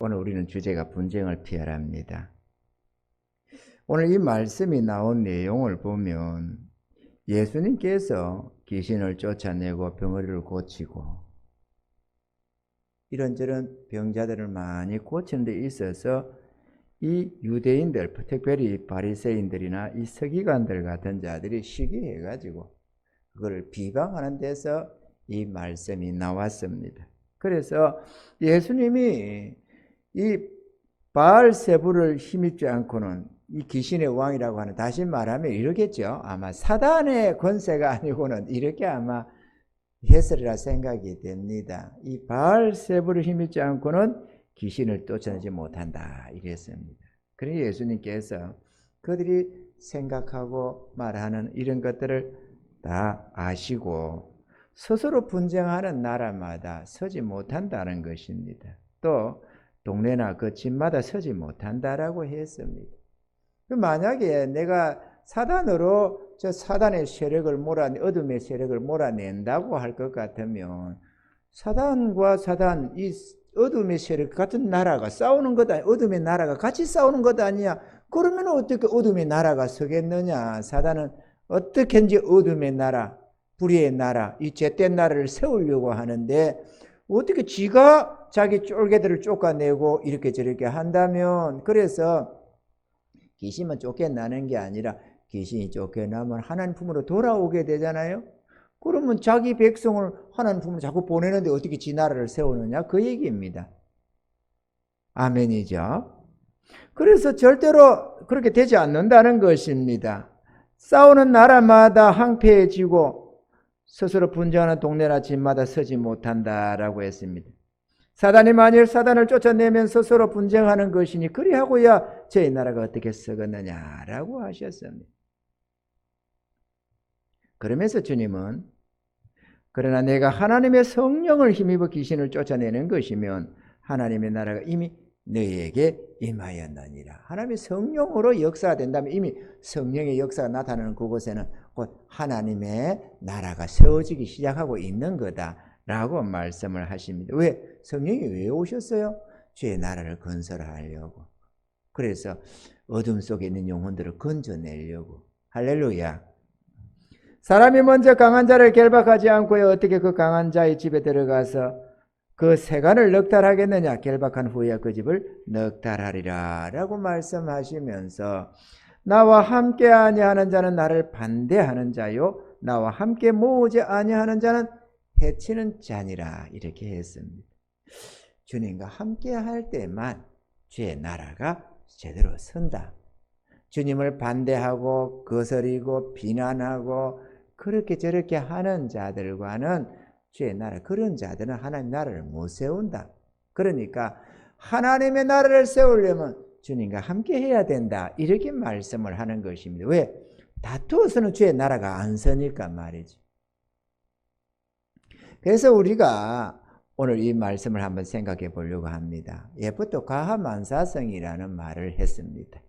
오늘 우리는 주제가 분쟁을 피하랍니다. 오늘 이 말씀이 나온 내용을 보면 예수님께서 귀신을 쫓아내고 병어리를 고치고 이런저런 병자들을 많이 고치는 데 있어서 이 유대인들, 특별히 바리새인들이나 이 서기관들 같은 자들이 시기해가지고 그걸 비방하는 데서 이 말씀이 나왔습니다. 그래서 예수님이 이 바알세불을 힘입지 않고는 이 귀신의 왕이라고 하는, 다시 말하면 이러겠죠. 아마 사단의 권세가 아니고는 이렇게 아마 했으리라 생각이 됩니다. 이 바알세불을 힘입지 않고는 귀신을 쫓아내지 못한다 이랬습니다. 그래서 예수님께서 그들이 생각하고 말하는 이런 것들을 다 아시고 스스로 분쟁하는 나라마다 서지 못한다는 것입니다. 또 동네나 그 집마다 서지 못한다라고 했습니다. 만약에 내가 사단으로 저 사단의 세력을 어둠의 세력을 몰아낸다고 할 것 같으면 사단과 사단, 이 어둠의 세력 같은 나라가 싸우는 것 아니야? 어둠의 나라가 같이 싸우는 것 아니야? 그러면 어떻게 어둠의 나라가 서겠느냐? 사단은 어떻게든지 어둠의 나라, 불의의 나라, 이 죄된 나라를 세우려고 하는데 어떻게 지가 자기 쫄개들을 쫓아내고 이렇게 저렇게 한다면, 그래서 귀신만 쫓겨나는 게 아니라 귀신이 쫓겨나면 하나님 품으로 돌아오게 되잖아요. 그러면 자기 백성을 하나님 품으로 자꾸 보내는데 어떻게 지 나라를 세우느냐, 그 얘기입니다. 아멘이죠. 그래서 절대로 그렇게 되지 않는다는 것입니다. 싸우는 나라마다 황폐해지고 스스로 분쟁하는 동네나 집마다 서지 못한다라고 했습니다. 사단이 만일 사단을 쫓아내면 스스로 분쟁하는 것이니 그리하고야 저희 나라가 어떻게 서겠느냐라고 하셨습니다. 그러면서 주님은 그러나 내가 하나님의 성령을 힘입어 귀신을 쫓아내는 것이면 하나님의 나라가 이미 너희에게 임하였느니라. 하나님의 성령으로 역사가 된다면 이미 성령의 역사가 나타나는 그곳에는 곧 하나님의 나라가 세워지기 시작하고 있는 거다라고 말씀을 하십니다. 왜? 성령이 왜 오셨어요? 주의 나라를 건설하려고. 그래서 어둠 속에 있는 영혼들을 건져내려고. 할렐루야. 사람이 먼저 강한 자를 결박하지 않고 어떻게 그 강한 자의 집에 들어가서 그 세간을 넉달하겠느냐? 결박한 후에 그 집을 넉달하리라 라고 말씀하시면서 나와 함께 아니하는 자는 나를 반대하는 자요 나와 함께 모으지 아니하는 자는 해치는 자니라 이렇게 했습니다. 주님과 함께 할 때만 주의 나라가 제대로 선다. 주님을 반대하고 거스리고 비난하고 그렇게 저렇게 하는 자들과는 주의 나라, 그런 자들은 하나님 나라를 못 세운다. 그러니까 하나님의 나라를 세우려면 주님과 함께 해야 된다 이렇게 말씀을 하는 것입니다. 왜? 다투어서는 주의 나라가 안 서니까 말이죠. 그래서 우리가 오늘 이 말씀을 한번 생각해 보려고 합니다. 예부터 과하만사성이라는 말을 했습니다.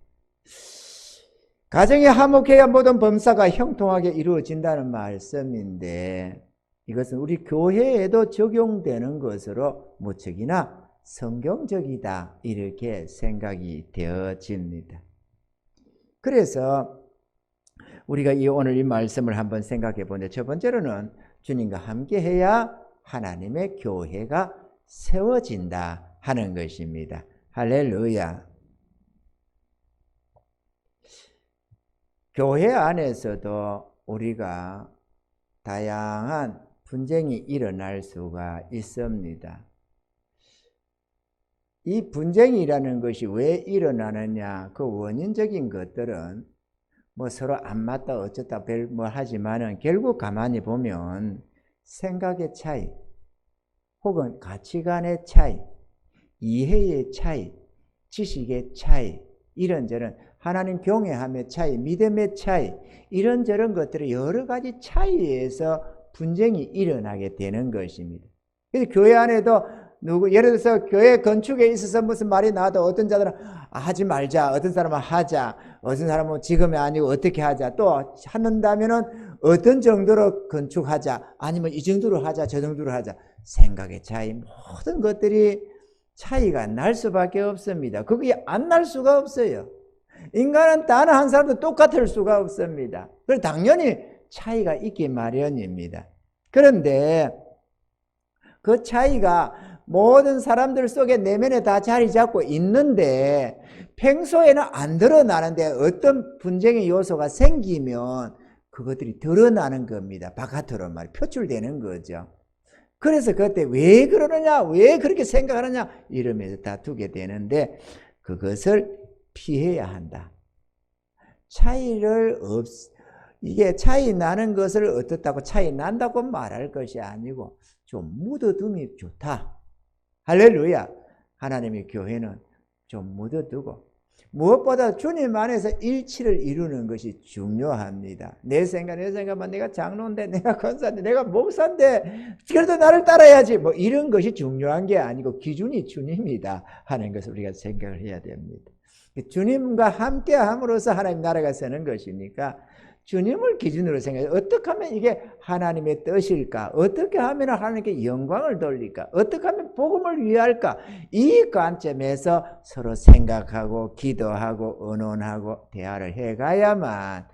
가정이 화목해야 모든 범사가 형통하게 이루어진다는 말씀인데 이것은 우리 교회에도 적용되는 것으로 무척이나 성경적이다 이렇게 생각이 되어집니다. 그래서 우리가 오늘 이 말씀을 한번 생각해 보는데 첫 번째로는 주님과 함께 해야 하나님의 교회가 세워진다 하는 것입니다. 할렐루야. 교회 안에서도 우리가 다양한 분쟁이 일어날 수가 있습니다. 이 분쟁이라는 것이 왜 일어나느냐, 그 원인적인 것들은 뭐 서로 안 맞다 어쩌다 별 뭐 하지만은 결국 가만히 보면 생각의 차이 혹은 가치관의 차이, 이해의 차이, 지식의 차이, 이런저런 하나님 경외함의 차이, 믿음의 차이, 이런저런 것들이 여러 가지 차이에서 분쟁이 일어나게 되는 것입니다. 그래서 교회 안에도 예를 들어서 교회 건축에 있어서 무슨 말이 나와도 어떤 자들은 하지 말자, 어떤 사람은 하자, 어떤 사람은 지금이 아니고 어떻게 하자, 또 하는다면은 어떤 정도로 건축하자, 아니면 이 정도로 하자, 저 정도로 하자, 생각의 차이, 모든 것들이 차이가 날 수밖에 없습니다. 그게 안 날 수가 없어요. 인간은 단 한 사람도 똑같을 수가 없습니다. 그래서 당연히 차이가 있기 마련입니다. 그런데 그 차이가 모든 사람들 속에 내면에 다 자리 잡고 있는데 평소에는 안 드러나는데 어떤 분쟁의 요소가 생기면 그것들이 드러나는 겁니다. 바깥으로 표출되는 거죠. 그래서 그때 왜 그러느냐, 왜 그렇게 생각하느냐 이러면서 다투게 되는데 그것을 피해야 한다. 이게 차이 나는 것을 어떻다고 차이 난다고 말할 것이 아니고 좀 묻어둠이 좋다. 할렐루야. 하나님의 교회는 좀 묻어두고 무엇보다 주님 안에서 일치를 이루는 것이 중요합니다. 내 생각만 내가 장로인데 내가 권사인데 내가 목사인데 그래도 나를 따라야지 뭐 이런 것이 중요한 게 아니고 기준이 주님이다 하는 것을 우리가 생각을 해야 됩니다. 주님과 함께 함으로써 하나님 나라가 서는 것이니까 주님을 기준으로 생각해 어떻게 하면 이게 하나님의 뜻일까? 어떻게 하면 하나님께 영광을 돌릴까? 어떻게 하면 복음을 위할까? 이 관점에서 서로 생각하고 기도하고 의논하고 대화를 해가야만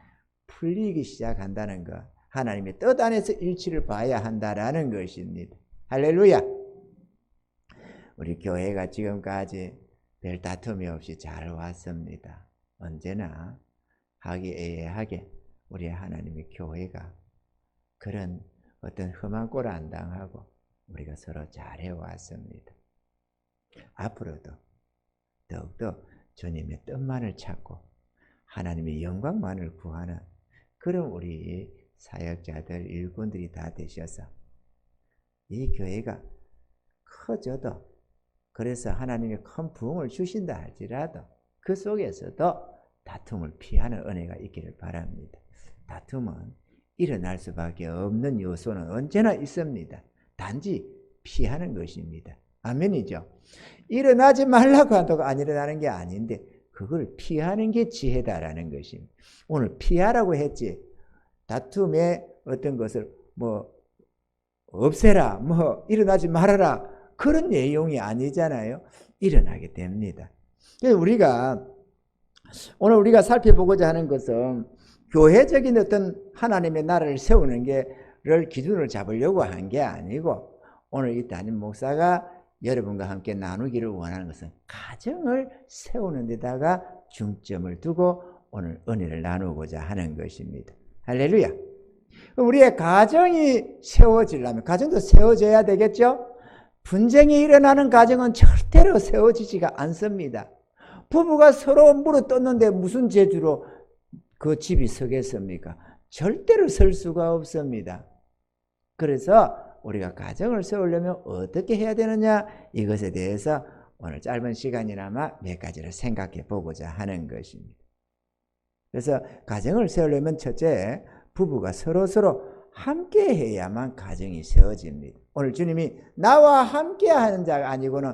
풀리기 시작한다는 것. 하나님의 뜻 안에서 일치를 봐야 한다라는 것입니다. 할렐루야. 우리 교회가 지금까지 별 다툼이 없이 잘 왔습니다. 언제나 화기애애하게 우리 하나님의 교회가 그런 어떤 험한 꼴을 안 당하고 우리가 서로 잘 해왔습니다. 앞으로도 더욱더 주님의 뜻만을 찾고 하나님의 영광만을 구하는 그런 우리 사역자들, 일꾼들이 다 되셔서 이 교회가 커져도 그래서 하나님이 큰 부흥을 주신다 할지라도 그 속에서도 다툼을 피하는 은혜가 있기를 바랍니다. 다툼은 일어날 수밖에 없는 요소는 언제나 있습니다. 단지 피하는 것입니다. 아멘이죠. 일어나지 말라고 한다고 안 일어나는 게 아닌데 그걸 피하는 게 지혜다라는 것입니다. 오늘 피하라고 했지 다툼의 어떤 것을 없애라 일어나지 말아라 그런 내용이 아니잖아요. 일어나게 됩니다. 그래서 오늘 우리가 살펴보고자 하는 것은 교회적인 어떤 하나님의 나라를 세우는 게를 기준으로 잡으려고 한 게 아니고 오늘 이 담임 목사가 여러분과 함께 나누기를 원하는 것은 가정을 세우는 데다가 중점을 두고 오늘 은혜를 나누고자 하는 것입니다. 할렐루야. 우리의 가정이 세워지려면 가정도 세워져야 되겠죠? 분쟁이 일어나는 가정은 절대로 세워지지가 않습니다. 부부가 서로 물어뜯는데 무슨 재주로 그 집이 서겠습니까? 절대로 설 수가 없습니다. 그래서 우리가 가정을 세우려면 어떻게 해야 되느냐 이것에 대해서 오늘 짧은 시간이나마 몇 가지를 생각해 보고자 하는 것입니다. 그래서 가정을 세우려면 첫째 부부가 서로 함께 해야만 가정이 세워집니다. 오늘 주님이 나와 함께 하는 자가 아니고는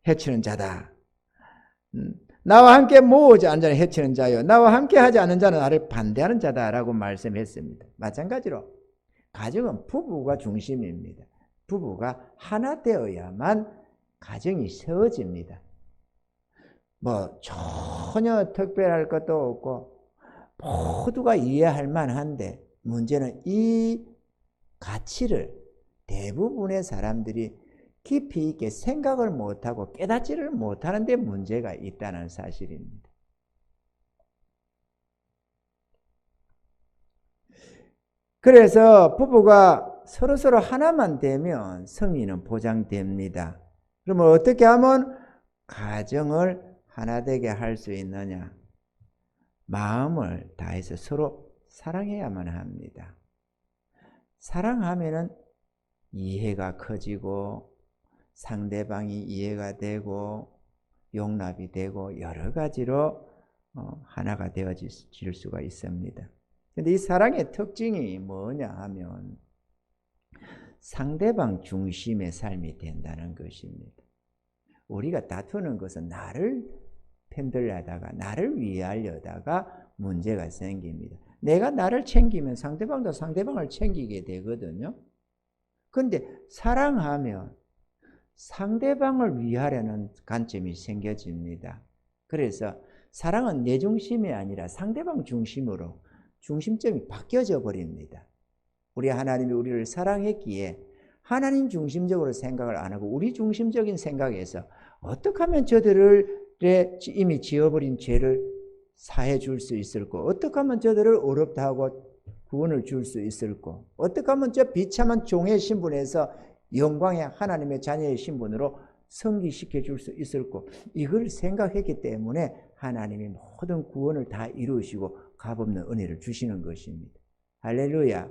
해치는 자다. 나와 함께 모으지 않는 자는 해치는 자요 나와 함께 하지 않는 자는 나를 반대하는 자다라고 말씀했습니다. 마찬가지로 가정은 부부가 중심입니다. 부부가 하나 되어야만 가정이 세워집니다. 전혀 특별할 것도 없고 모두가 이해할 만한데 문제는 이 가치를 대부분의 사람들이 깊이 있게 생각을 못하고 깨닫지를 못하는 데 문제가 있다는 사실입니다. 그래서 부부가 서로 하나만 되면 승리는 보장됩니다. 그러면 어떻게 하면 가정을 하나 되게 할 수 있느냐? 마음을 다해서 서로 사랑해야만 합니다. 사랑하면은 이해가 커지고 상대방이 이해가 되고 용납이 되고 여러 가지로 하나가 되어질 수가 있습니다. 그런데 이 사랑의 특징이 뭐냐 하면 상대방 중심의 삶이 된다는 것입니다. 우리가 다투는 것은 나를 편들려다가 나를 위하려다가 문제가 생깁니다. 내가 나를 챙기면 상대방도 상대방을 챙기게 되거든요. 그런데 사랑하면 상대방을 위하려는 관점이 생겨집니다. 그래서 사랑은 내 중심이 아니라 상대방 중심으로 중심점이 바뀌어져 버립니다. 우리 하나님이 우리를 사랑했기에 하나님 중심적으로 생각을 안 하고 우리 중심적인 생각에서 어떻게 하면 저들의 이미 지어버린 죄를 사해 줄 수 있을까? 어떻게 하면 저들을 어렵다 하고 구원을 줄 수 있을까? 어떻게 하면 저 비참한 종의 신분에서 영광의 하나님의 자녀의 신분으로 승기시켜 줄 수 있을까? 이걸 생각했기 때문에 하나님이 모든 구원을 다 이루시고 값없는 은혜를 주시는 것입니다. 할렐루야.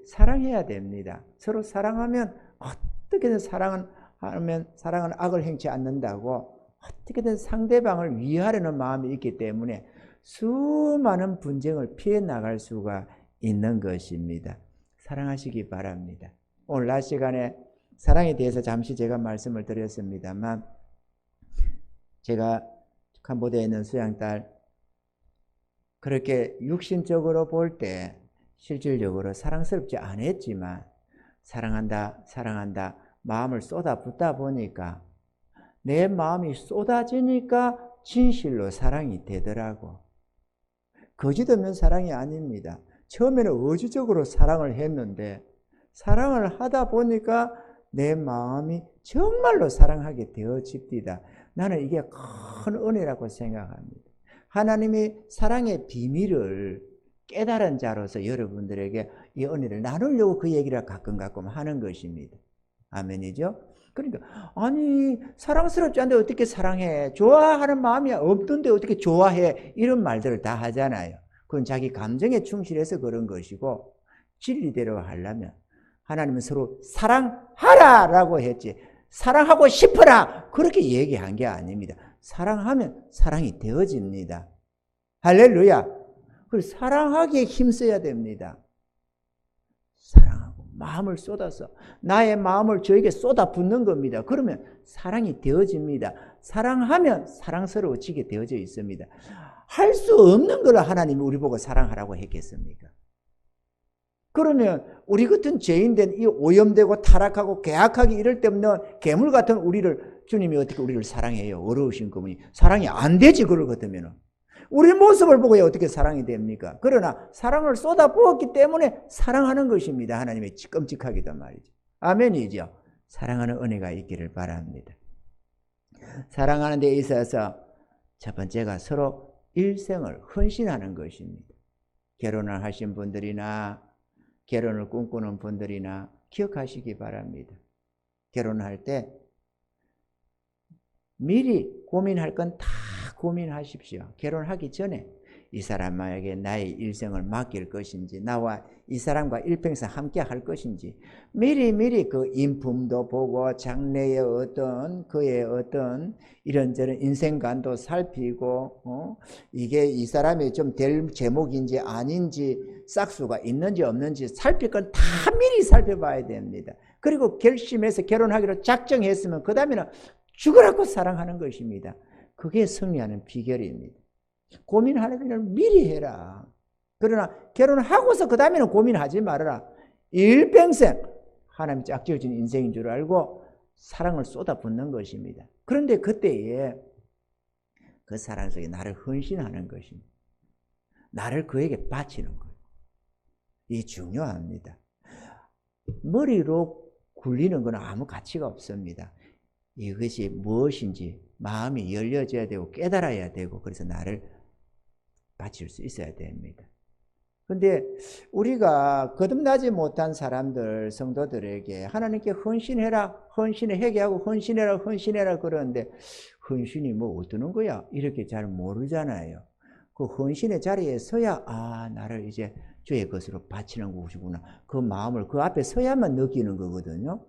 사랑해야 됩니다. 서로 사랑하면 어떻게든 사랑은 악을 행치 않는다고 어떻게든 상대방을 위하려는 마음이 있기 때문에 수많은 분쟁을 피해 나갈 수가 있는 것입니다. 사랑하시기 바랍니다. 오늘 낮 시간에 사랑에 대해서 잠시 제가 말씀을 드렸습니다만 제가 캄보디아에 있는 수양딸 그렇게 육신적으로 볼 때 실질적으로 사랑스럽지 않았지만 사랑한다 마음을 쏟아붓다 보니까 내 마음이 쏟아지니까 진실로 사랑이 되더라고. 거짓 없는 사랑이 아닙니다. 처음에는 의지적으로 사랑을 했는데 사랑을 하다 보니까 내 마음이 정말로 사랑하게 되어집니다. 나는 이게 큰 은혜라고 생각합니다. 하나님이 사랑의 비밀을 깨달은 자로서 여러분들에게 이 은혜를 나누려고 그 얘기를 가끔 하는 것입니다. 아멘이죠? 그러니까 아니 사랑스럽지 않은데 어떻게 사랑해? 좋아하는 마음이 없던데 어떻게 좋아해? 이런 말들을 다 하잖아요. 그건 자기 감정에 충실해서 그런 것이고 진리대로 하려면 하나님은 서로 사랑하라 라고 했지 사랑하고 싶어라 그렇게 얘기한 게 아닙니다. 사랑하면 사랑이 되어집니다. 할렐루야. 그래서 사랑하기에 힘써야 됩니다. 사랑하고 마음을 쏟아서 나의 마음을 저에게 쏟아붓는 겁니다. 그러면 사랑이 되어집니다. 사랑하면 사랑스러워지게 되어져 있습니다. 할 수 없는 걸 하나님이 우리 보고 사랑하라고 했겠습니까? 그러면 우리 같은 죄인된 이 오염되고 타락하고 계약하기 이럴 데 없는 괴물 같은 우리를 주님이 어떻게 우리를 사랑해요? 어려우신 그분이 사랑이 안 되지 그럴 것 같으면 우리 모습을 보고 어떻게 사랑이 됩니까? 그러나 사랑을 쏟아부었기 때문에 사랑하는 것입니다. 하나님의 끔찍하기도 말이죠. 아멘이죠. 사랑하는 은혜가 있기를 바랍니다. 사랑하는 데 있어서 첫 번째가 서로 일생을 헌신하는 것입니다. 결혼을 하신 분들이나 결혼을 꿈꾸는 분들이나 기억하시기 바랍니다. 결혼할 때 미리 고민할 건 다 고민하십시오. 결혼하기 전에 이 사람에게 나의 일생을 맡길 것인지 나와 이 사람과 일평생 함께 할 것인지 미리 그 인품도 보고 장래의 어떤 그의 어떤 이런저런 인생관도 살피고 이게 이 사람이 좀 될 제목인지 아닌지 싹수가 있는지 없는지 살필 건 다 미리 살펴봐야 됩니다. 그리고 결심해서 결혼하기로 작정했으면 그 다음에는 죽으라고 사랑하는 것입니다. 그게 승리하는 비결입니다. 고민하려면 미리 해라. 그러나 결혼하고서 그 다음에는 고민하지 말아라. 일평생 하나님 짝지어진 인생인 줄 알고 사랑을 쏟아붓는 것입니다. 그런데 그때에 그 사랑 속에 나를 헌신하는 것입니다. 나를 그에게 바치는 거예요. 이게 중요합니다. 머리로 굴리는 건 아무 가치가 없습니다. 이것이 무엇인지 마음이 열려져야 되고 깨달아야 되고 그래서 나를 바칠 수 있어야 됩니다. 그런데 우리가 거듭나지 못한 사람들, 성도들에게 하나님께 헌신해라, 헌신해 회개하고 헌신해라 그러는데 헌신이 뭐 어떠는 거야? 이렇게 잘 모르잖아요. 그 헌신의 자리에 서야 나를 이제 주의 것으로 바치는 것이구나. 그 마음을 그 앞에 서야만 느끼는 거거든요.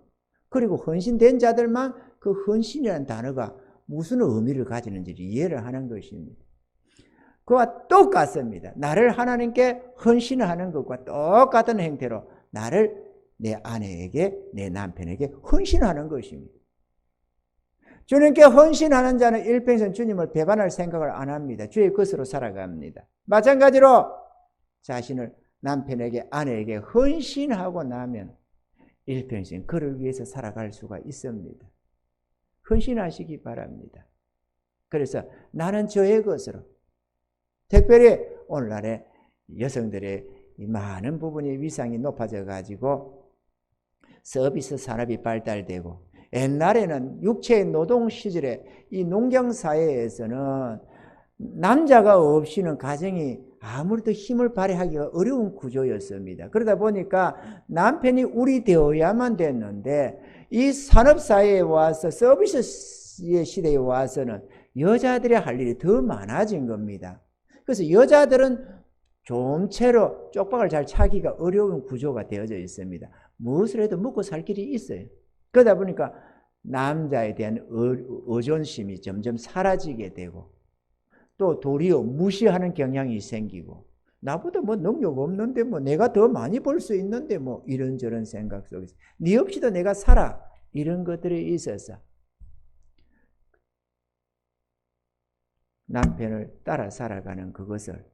그리고 헌신된 자들만 그 헌신이라는 단어가 무슨 의미를 가지는지를 이해를 하는 것입니다. 그와 똑같습니다. 나를 하나님께 헌신하는 것과 똑같은 행태로 나를 내 아내에게 내 남편에게 헌신하는 것입니다. 주님께 헌신하는 자는 일평생 주님을 배반할 생각을 안 합니다. 주의 것으로 살아갑니다. 마찬가지로 자신을 남편에게 아내에게 헌신하고 나면 일평생 그를 위해서 살아갈 수가 있습니다. 헌신하시기 바랍니다. 그래서 나는 저의 것으로, 특별히 오늘날에 여성들의 많은 부분이 위상이 높아져 가지고 서비스 산업이 발달되고, 옛날에는 육체의 노동 시절에 이 농경 사회에서는 남자가 없이는 가정이 아무래도 힘을 발휘하기가 어려운 구조였습니다. 그러다 보니까 남편이 우리 되어야만 됐는데, 이 산업사회에 와서 서비스의 시대에 와서는 여자들이 할 일이 더 많아진 겁니다. 그래서 여자들은 좀채로 쪽박을 잘 차기가 어려운 구조가 되어져 있습니다. 무엇을 해도 먹고 살 길이 있어요. 그러다 보니까 남자에 대한 의존심이 점점 사라지게 되고, 또 도리어 무시하는 경향이 생기고, 나보다 뭐 능력 없는데 뭐 내가 더 많이 벌 수 있는데 뭐 이런저런 생각 속에서 네 없이도 내가 살아, 이런 것들이 있어서 남편을 따라 살아가는 그것을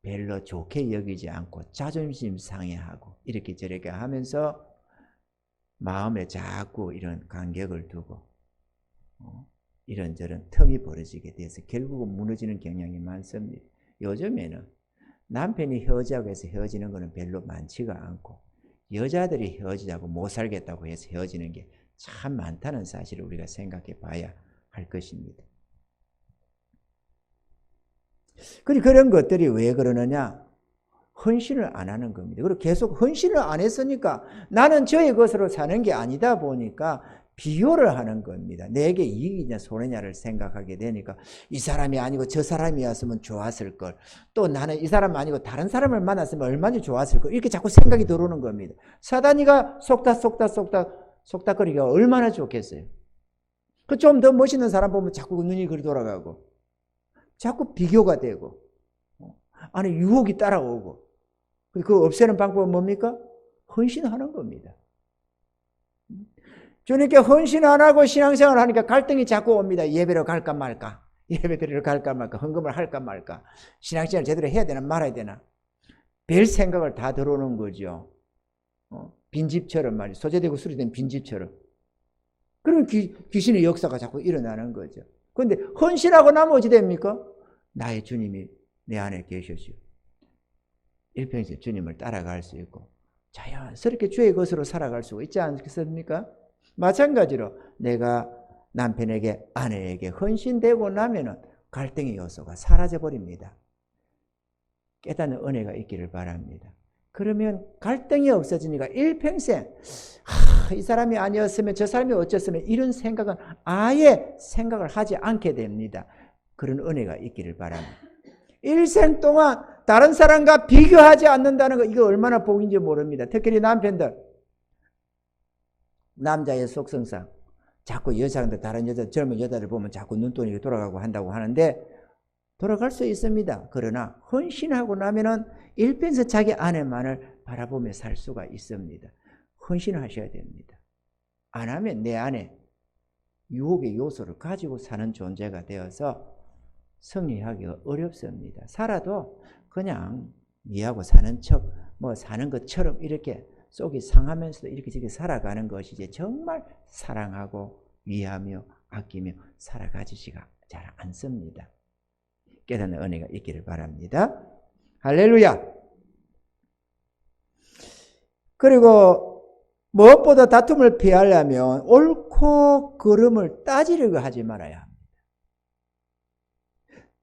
별로 좋게 여기지 않고 자존심 상해하고 이렇게 저렇게 하면서 마음에 자꾸 이런 간격을 두고 이런저런 틈이 벌어지게 돼서 결국은 무너지는 경향이 많습니다. 요즘에는 남편이 헤어지자고 해서 헤어지는 것은 별로 많지가 않고, 여자들이 헤어지자고 못 살겠다고 해서 헤어지는 게 참 많다는 사실을 우리가 생각해 봐야 할 것입니다. 그런 것들이 왜 그러느냐? 헌신을 안 하는 겁니다. 그리고 계속 헌신을 안 했으니까 나는 저의 것으로 사는 게 아니다 보니까 비교를 하는 겁니다. 내게 이익이냐 손해냐를 생각하게 되니까 이 사람이 아니고 저 사람이었으면 좋았을 걸, 또 나는 이 사람 아니고 다른 사람을 만났으면 얼마나 좋았을 걸, 이렇게 자꾸 생각이 들어오는 겁니다. 사단이가 속닥거리기가 얼마나 좋겠어요. 그 좀 더 멋있는 사람 보면 자꾸 눈이 그리 돌아가고, 자꾸 비교가 되고, 안에 유혹이 따라오고, 그 없애는 방법은 뭡니까? 헌신하는 겁니다. 주님께 헌신 안 하고 신앙생활을 하니까 갈등이 자꾸 옵니다. 예배로 갈까 말까, 예배드리러 갈까 말까, 헌금을 할까 말까, 신앙생활 제대로 해야 되나 말아야 되나, 별 생각을 다 들어오는 거죠. 빈집처럼 말이죠. 소재되고 수리된 빈집처럼. 그런 귀신의 역사가 자꾸 일어나는 거죠. 그런데 헌신하고 나면 어찌 됩니까? 나의 주님이 내 안에 계셔지요. 일평생 주님을 따라갈 수 있고 자연스럽게 주의 것으로 살아갈 수 있지 않겠습니까? 마찬가지로 내가 남편에게, 아내에게 헌신되고 나면은 갈등의 요소가 사라져버립니다. 깨닫는 은혜가 있기를 바랍니다. 그러면 갈등이 없어지니까 일평생 이 사람이 아니었으면 저 사람이 어쩌으면 이런 생각은 아예 생각을 하지 않게 됩니다. 그런 은혜가 있기를 바랍니다. 일생 동안 다른 사람과 비교하지 않는다는 거, 이거 얼마나 복인지 모릅니다. 특히 남편들, 남자의 속성상 자꾸 여자들, 다른 여자, 젊은 여자들 보면 자꾸 눈동이 돌아가고 한다고 하는데 돌아갈 수 있습니다. 그러나 헌신하고 나면은 일평생 자기 아내만을 바라보며 살 수가 있습니다. 헌신하셔야 됩니다. 안 하면 내 안에 유혹의 요소를 가지고 사는 존재가 되어서 승리하기가 어렵습니다. 살아도 그냥 니하고 사는 척, 뭐 사는 것처럼 이렇게 속이 상하면서도 이렇게 저렇게 살아가는 것이지 정말 사랑하고 위하며 아끼며 살아가지지가 잘 않습니다. 깨닫는 은혜가 있기를 바랍니다. 할렐루야. 그리고 무엇보다 다툼을 피하려면 옳고 그름을 따지려고 하지 말아야 합니다.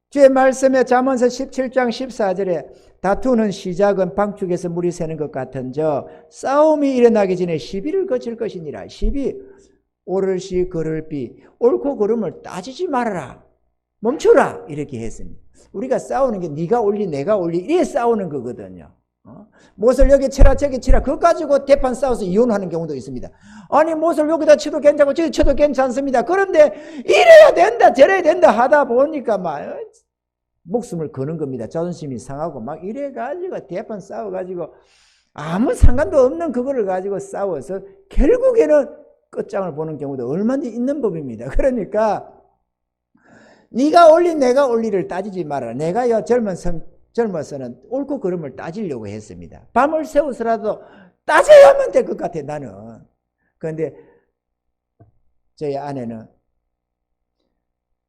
주의 말씀에 잠언서 17장 14절에 다투는 시작은 방축에서 물이 새는 것 같은저 싸움이 일어나기 전에 시비를 거칠 것이니라. 시비, 오를시 그를비, 옳고 그름을 따지지 말아라. 멈춰라. 이렇게 했습니다. 우리가 싸우는 게 네가 올리 내가 올리 이래 싸우는 거거든요. 못을 여기 치라 저기 치라 그거 가지고 대판 싸워서 이혼하는 경우도 있습니다. 아니 못을 여기다 쳐도 괜찮고 저기 쳐도 괜찮습니다. 그런데 이래야 된다 저래야 된다 하다 보니까 막 목숨을 거는 겁니다. 자존심이 상하고 막 이래가지고 대판 싸워가지고 아무 상관도 없는 그거를 가지고 싸워서 결국에는 끝장을 보는 경우도 얼마나 있는 법입니다. 그러니까 네가 올린 내가 올리를 따지지 말아라. 내가요 젊어서는 옳고 그름을 따지려고 했습니다. 밤을 새워서라도 따져야만 될 것 같아 나는. 그런데 저희 아내는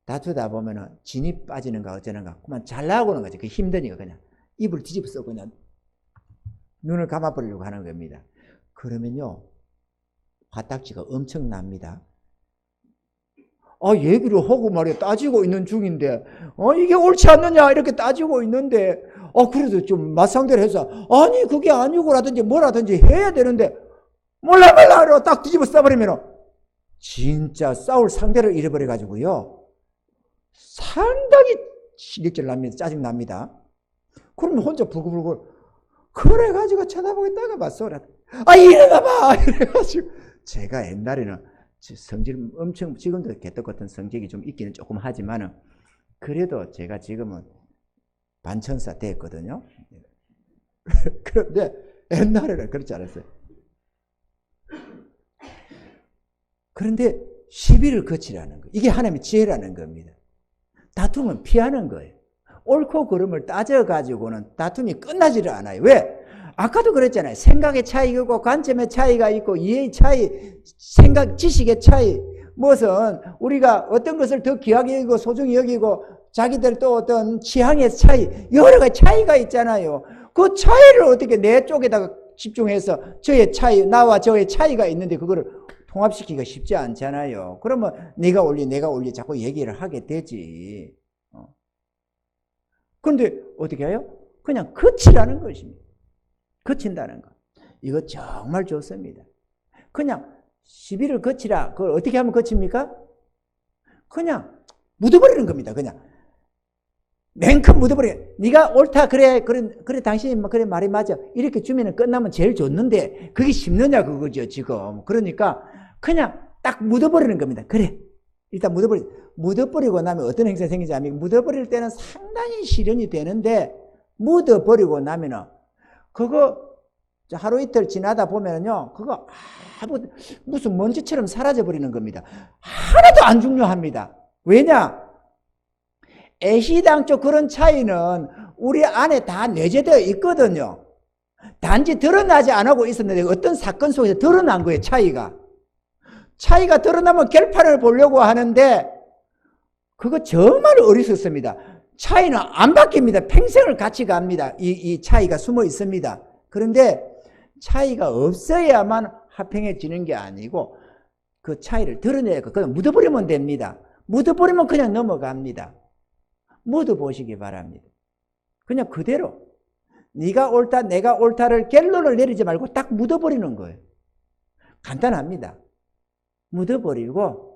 다투다 보면은 진이 빠지는가 어쩌는가 그만 잘 나오는 거지. 그 힘드니까 그냥 입을 뒤집어서 그냥 눈을 감아버리려고 하는 겁니다. 그러면요 화딱지가 엄청납니다. 얘기를 하고 말이야 따지고 있는 중인데 이게 옳지 않느냐 이렇게 따지고 있는데 그래도 좀 맞상대를 해서 아니 그게 아니고라든지 뭐라든지 해야 되는데 몰라 이러고 딱 뒤집어 써버리면 진짜 싸울 상대를 잃어버려 가지고요 상당히 실력질 납니다. 짜증 납니다. 그러면 혼자 부글부글 그래가지고 쳐다보고 있다가 봤어. 일어나봐 이래가지고 제가 옛날에는 성질 엄청 지금도 개떡 같은 성격이 좀 있기는 조금 하지만은 그래도 제가 지금은 반천사 됐거든요. 그런데 옛날에는 그렇지 않았어요. 그런데 시비를 거치라는 거. 이게 하나님의 지혜라는 겁니다. 다툼은 피하는 거예요. 옳고 그름을 따져가지고는 다툼이 끝나지를 않아요. 왜? 아까도 그랬잖아요. 생각의 차이고 관점의 차이가 있고 이해의 차이, 생각, 지식의 차이. 무슨 우리가 어떤 것을 더 귀하게 여기고 소중히 여기고 자기들 또 어떤 취향의 차이, 여러 가지 차이가 있잖아요. 그 차이를 어떻게 내 쪽에다가 집중해서 저의 차이, 나와 저의 차이가 있는데 그거를 통합시키기가 쉽지 않잖아요. 그러면 네가 올리 내가 올리 자꾸 얘기를 하게 되지. 그런데 어떻게 해요? 그냥 거치라는 것입니다. 거친다는 것. 이거 정말 좋습니다. 그냥 시비를 거치라. 그걸 어떻게 하면 거칩니까? 그냥 묻어버리는 겁니다. 그냥 냉큼 묻어버려. 네가 옳다 그래 당신이 그래 말이 맞아. 이렇게 주면은 끝나면 제일 좋는데 그게 쉽느냐 그거죠 지금. 그러니까 그냥 딱 묻어버리는 겁니다. 그래. 일단 묻어버리고 나면 어떤 행동이 생기지 않습니까? 묻어버릴 때는 상당히 실현이 되는데 묻어버리고 나면은 그거 하루 이틀 지나다 보면은요 그거 무슨 먼지처럼 사라져버리는 겁니다. 하나도 안 중요합니다. 왜냐? 애시당초 그런 차이는 우리 안에 다 내재되어 있거든요. 단지 드러나지 않고 있었는데 어떤 사건 속에서 드러난 거예요. 차이가 드러나면 결판을 보려고 하는데 그거 정말 어리석습니다. 차이는 안 바뀝니다. 평생을 같이 갑니다. 이 차이가 숨어 있습니다. 그런데 차이가 없어야만 화평해지는 게 아니고 그 차이를 드러내야 그냥 묻어버리면 됩니다. 묻어버리면 그냥 넘어갑니다. 묻어보시기 바랍니다. 그냥 그대로 네가 옳다 내가 옳다를 결론을 내리지 말고 딱 묻어버리는 거예요. 간단합니다. 묻어버리고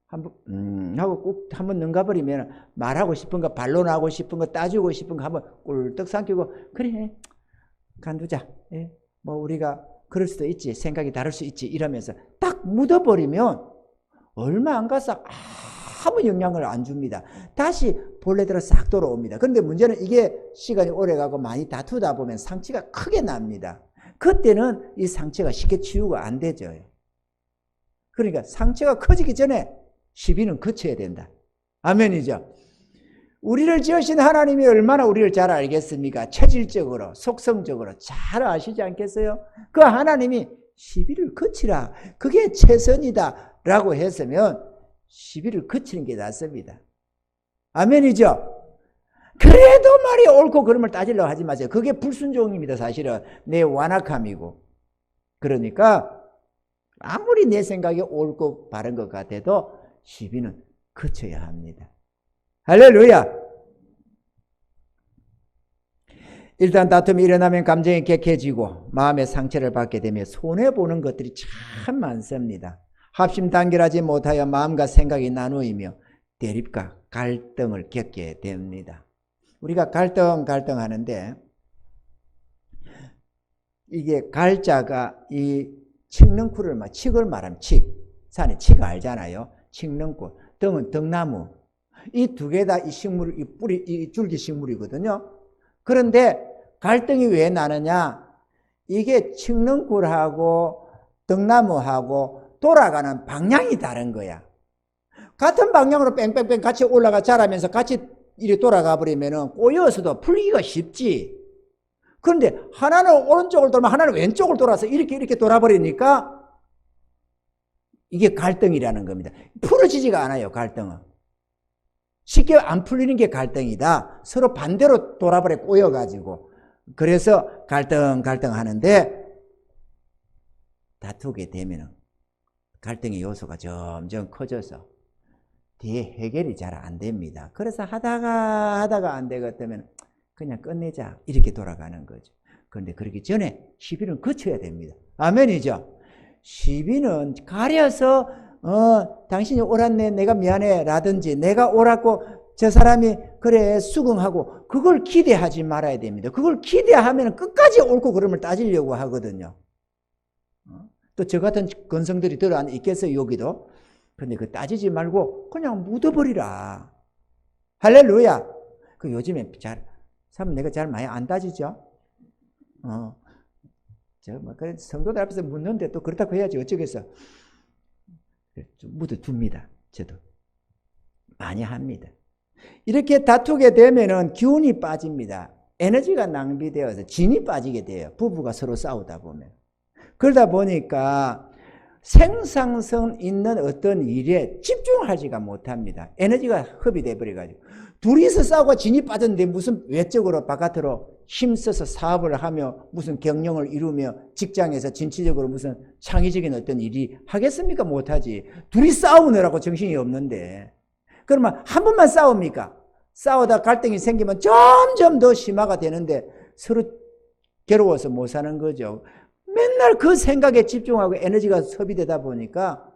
하고 꼭 한번 넘가버리면 말하고 싶은 거 반론하고 싶은 거 따지고 싶은 거 한번 꿀떡 삼키고 그래 간두자. 뭐 우리가 그럴 수도 있지 생각이 다를 수 있지 이러면서 딱 묻어버리면 얼마 안 가서 아무 영향을 안 줍니다. 다시 본래대로 싹 돌아옵니다. 그런데 문제는 이게 시간이 오래가고 많이 다투다 보면 상처가 크게 납니다. 그때는 이 상처가 쉽게 치유가 안 되죠. 그러니까 상처가 커지기 전에 시비는 거쳐야 된다. 아멘이죠. 우리를 지으신 하나님이 얼마나 우리를 잘 알겠습니까? 체질적으로 속성적으로 잘 아시지 않겠어요? 그 하나님이 시비를 거치라 그게 최선이다 라고 했으면 시비를 거치는 게 낫습니다. 아멘이죠. 그래도 말이 옳고 그름을 따지려고 하지 마세요. 그게 불순종입니다. 사실은 내 완악함이고. 그러니까 아무리 내 생각이 옳고 바른 것 같아도 시비는 거쳐야 합니다. 할렐루야. 일단 다툼이 일어나면 감정이 격해지고 마음의 상처를 받게 되며 손해보는 것들이 참 많습니다. 합심 단결하지 못하여 마음과 생각이 나누이며 대립과 갈등을 겪게 됩니다. 우리가 갈등하는데 이게 갈자가 이 칡넝쿨을 칡을 말하면 산에 칡 알잖아요. 칡넝쿨, 등은 등나무. 이 두 개 다 이 식물, 이 뿌리, 이 줄기 식물이거든요. 그런데 갈등이 왜 나느냐? 이게 칡넝쿨하고 등나무하고 돌아가는 방향이 다른 거야. 같은 방향으로 뺑뺑뺑 같이 올라가 자라면서 같이 이리 돌아가 버리면은 꼬여서도 풀기가 쉽지. 그런데 하나는 오른쪽을 돌면 하나는 왼쪽을 돌아서 이렇게 돌아버리니까 이게 갈등이라는 겁니다. 풀어지지가 않아요, 갈등은. 쉽게 안 풀리는 게 갈등이다. 서로 반대로 돌아버려 꼬여가지고. 그래서 갈등 하는데, 다투게 되면은 갈등의 요소가 점점 커져서 뒤에 해결이 잘 안 됩니다. 그래서 하다가 안 되겠다면 그냥 끝내자. 이렇게 돌아가는 거죠. 그런데 그러기 전에 시비는 거쳐야 됩니다. 아멘이죠? 시비는 가려서 당신이 옳았네, 내가 미안해 라든지 내가 옳았고 저 사람이 그래 수긍하고 그걸 기대하지 말아야 됩니다. 그걸 기대하면 끝까지 옳고 그름을 따지려고 하거든요. 또 저 같은 건성들이 들어 있겠어요, 여기도. 근데 그 따지지 말고 그냥 묻어버리라. 할렐루야. 그 요즘에 내가 잘 많이 안 따지죠? 그래, 성도들 앞에서 묻는데 또 그렇다고 해야지 어쩌겠어. 좀 묻어둡니다. 저도. 많이 합니다. 이렇게 다투게 되면은 기운이 빠집니다. 에너지가 낭비되어서 진이 빠지게 돼요. 부부가 서로 싸우다 보면. 그러다 보니까 생산성 있는 어떤 일에 집중하지가 못합니다. 에너지가 흡입돼 버려가지고. 둘이서 싸우고 진이 빠졌는데 무슨 외적으로 바깥으로 힘써서 사업을 하며 무슨 경영을 이루며 직장에서 진취적으로 무슨 창의적인 어떤 일이 하겠습니까? 못하지. 둘이 싸우느라고 정신이 없는데. 그러면 한 번만 싸웁니까? 싸우다 갈등이 생기면 점점 더 심화가 되는데 서로 괴로워서 못 사는 거죠. 맨날 그 생각에 집중하고 에너지가 소비되다 보니까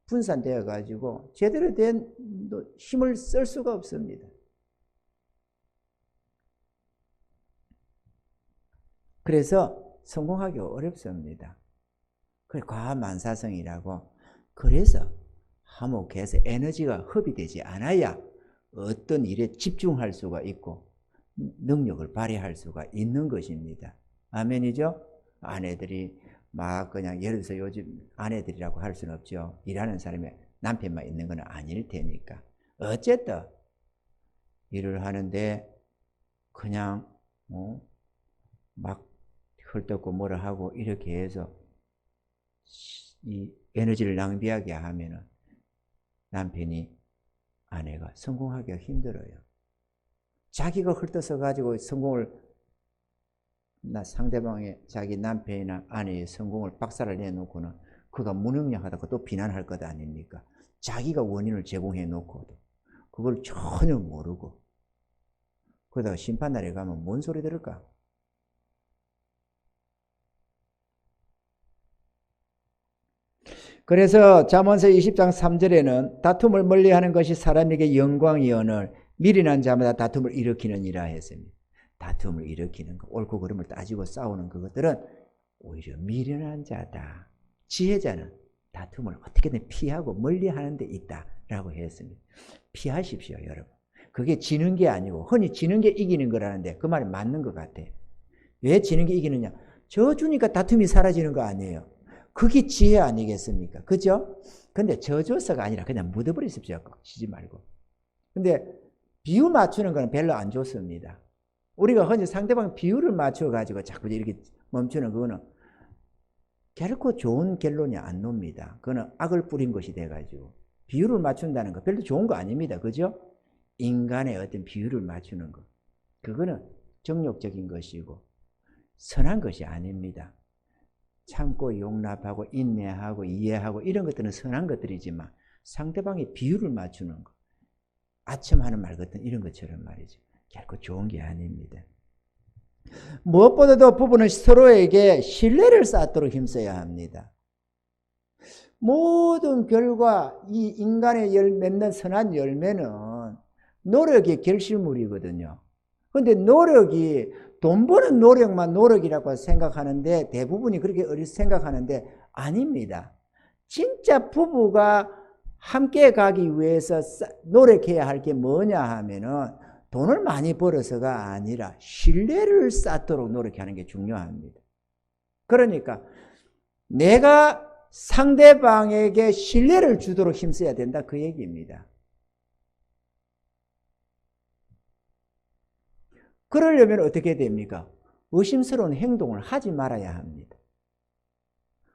분산되어 가지고 제대로 된 힘을 쓸 수가 없습니다. 그래서 성공하기 어렵습니다. 그래 과만사성이라고. 그래서 화목해서 에너지가 흡입되지 않아야 어떤 일에 집중할 수가 있고 능력을 발휘할 수가 있는 것입니다. 아멘이죠? 아내들이 막 그냥 예를 들어서 요즘 아내들이라고 할 수는 없죠. 일하는 사람이 남편만 있는 건 아닐 테니까. 어쨌든 일을 하는데 그냥 막 헐떡고 뭐라 하고 이렇게 해서 이 에너지를 낭비하게 하면은 남편이 아내가 성공하기가 힘들어요. 자기가 헐떡서 가지고 상대방의 자기 남편이나 아내의 성공을 박살을 내놓고는 그가 무능력하다고 또 비난할 것 아닙니까? 자기가 원인을 제공해 놓고도 그걸 전혀 모르고 그러다가 심판날에 가면 뭔 소리 들을까? 그래서 잠언서 20장 3절에는 다툼을 멀리하는 것이 사람에게 영광이오늘 미련한 자마다 다툼을 일으키느니라 했습니다. 다툼을 일으키는 것, 옳고 그름을 따지고 싸우는 그것들은 오히려 미련한 자다. 지혜자는 다툼을 어떻게든 피하고 멀리하는 데 있다라고 했습니다. 피하십시오, 여러분. 그게 지는 게 아니고 흔히 지는 게 이기는 거라는데 그 말이 맞는 것 같아요. 왜 지는 게 이기느냐? 져주니까 다툼이 사라지는 거 아니에요. 그게 지혜 아니겠습니까? 그죠? 근데 져줘서가 아니라 그냥 묻어버리십시오. 지지 말고. 근데 비유 맞추는 건 별로 안 좋습니다. 우리가 흔히 상대방 비유를 맞춰가지고 자꾸 이렇게 멈추는 그거는 결코 좋은 결론이 안 놉니다. 그거는 악을 뿌린 것이 돼가지고. 비유를 맞춘다는 거 별로 좋은 거 아닙니다. 그죠? 인간의 어떤 비유를 맞추는 거. 그거는 정욕적인 것이고 선한 것이 아닙니다. 참고 용납하고 인내하고 이해하고 이런 것들은 선한 것들이지만 상대방의 비유를 맞추는 거. 아첨하는 말 같은 이런 것처럼 말이죠. 결코 좋은 게 아닙니다. 무엇보다도 부부는 서로에게 신뢰를 쌓도록 힘써야 합니다. 모든 결과 이 인간의 맺는 선한 열매는 노력의 결실물이거든요. 그런데 노력이 돈 버는 노력만 노력이라고 생각하는데 대부분이 그렇게 생각하는데 아닙니다. 진짜 부부가 함께 가기 위해서 노력해야 할 게 뭐냐 하면은 돈을 많이 벌어서가 아니라 신뢰를 쌓도록 노력하는 게 중요합니다. 그러니까 내가 상대방에게 신뢰를 주도록 힘써야 된다 그 얘기입니다. 그러려면 어떻게 됩니까? 의심스러운 행동을 하지 말아야 합니다.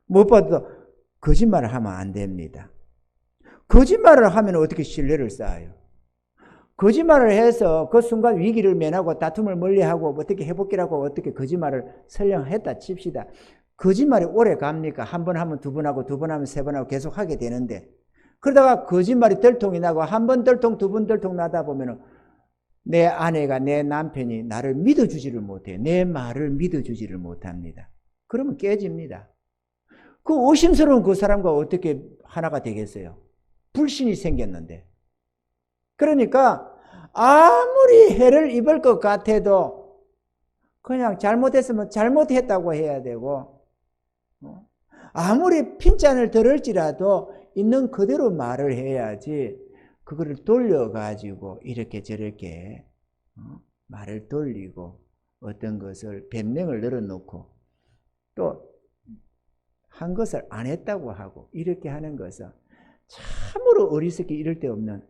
무엇보다도 거짓말을 하면 안 됩니다. 거짓말을 하면 어떻게 신뢰를 쌓아요? 거짓말을 해서 그 순간 위기를 면하고 다툼을 멀리하고 어떻게 회복기라고 어떻게 거짓말을 설령 했다 칩시다. 거짓말이 오래 갑니까? 한 번 하면 두 번 하고 두 번 하면 세 번 하고 계속 하게 되는데, 그러다가 거짓말이 덜통이 나고 한 번 덜통 두 번 덜통 나다 보면은 내 아내가 내 남편이 나를 믿어주지를 못해요. 내 말을 믿어주지를 못합니다. 그러면 깨집니다. 그 의심스러운 그 사람과 어떻게 하나가 되겠어요? 불신이 생겼는데. 그러니까 아무리 해를 입을 것 같아도 그냥 잘못했으면 잘못했다고 해야 되고, 아무리 핀잔을 들을지라도 있는 그대로 말을 해야지, 그거를 돌려가지고 이렇게 저렇게 말을 돌리고 어떤 것을 변명을 늘어놓고 또 한 것을 안 했다고 하고 이렇게 하는 것은 참으로 어리석게 이럴 데 없는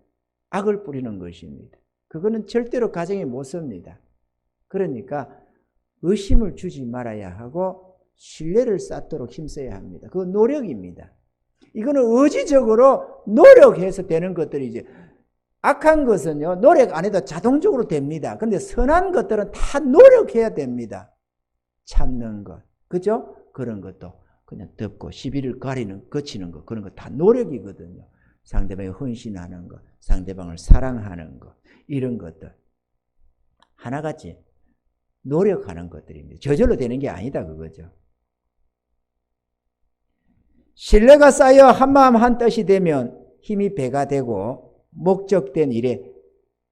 악을 뿌리는 것입니다. 그거는 절대로 가정에 못 섭니다. 그러니까 의심을 주지 말아야 하고 신뢰를 쌓도록 힘써야 합니다. 그건 노력입니다. 이거는 의지적으로 노력해서 되는 것들이지, 악한 것은요 노력 안 해도 자동적으로 됩니다. 그런데 선한 것들은 다 노력해야 됩니다. 참는 것, 그죠? 그런 것도 그냥 덮고 시비를 가리는, 거치는 것, 그런 거 다 노력이거든요. 상대방이 헌신하는 것, 상대방을 사랑하는 것, 이런 것들 하나같이 노력하는 것들입니다. 저절로 되는 게 아니다 그거죠. 신뢰가 쌓여 한마음 한뜻이 되면 힘이 배가 되고 목적된 일에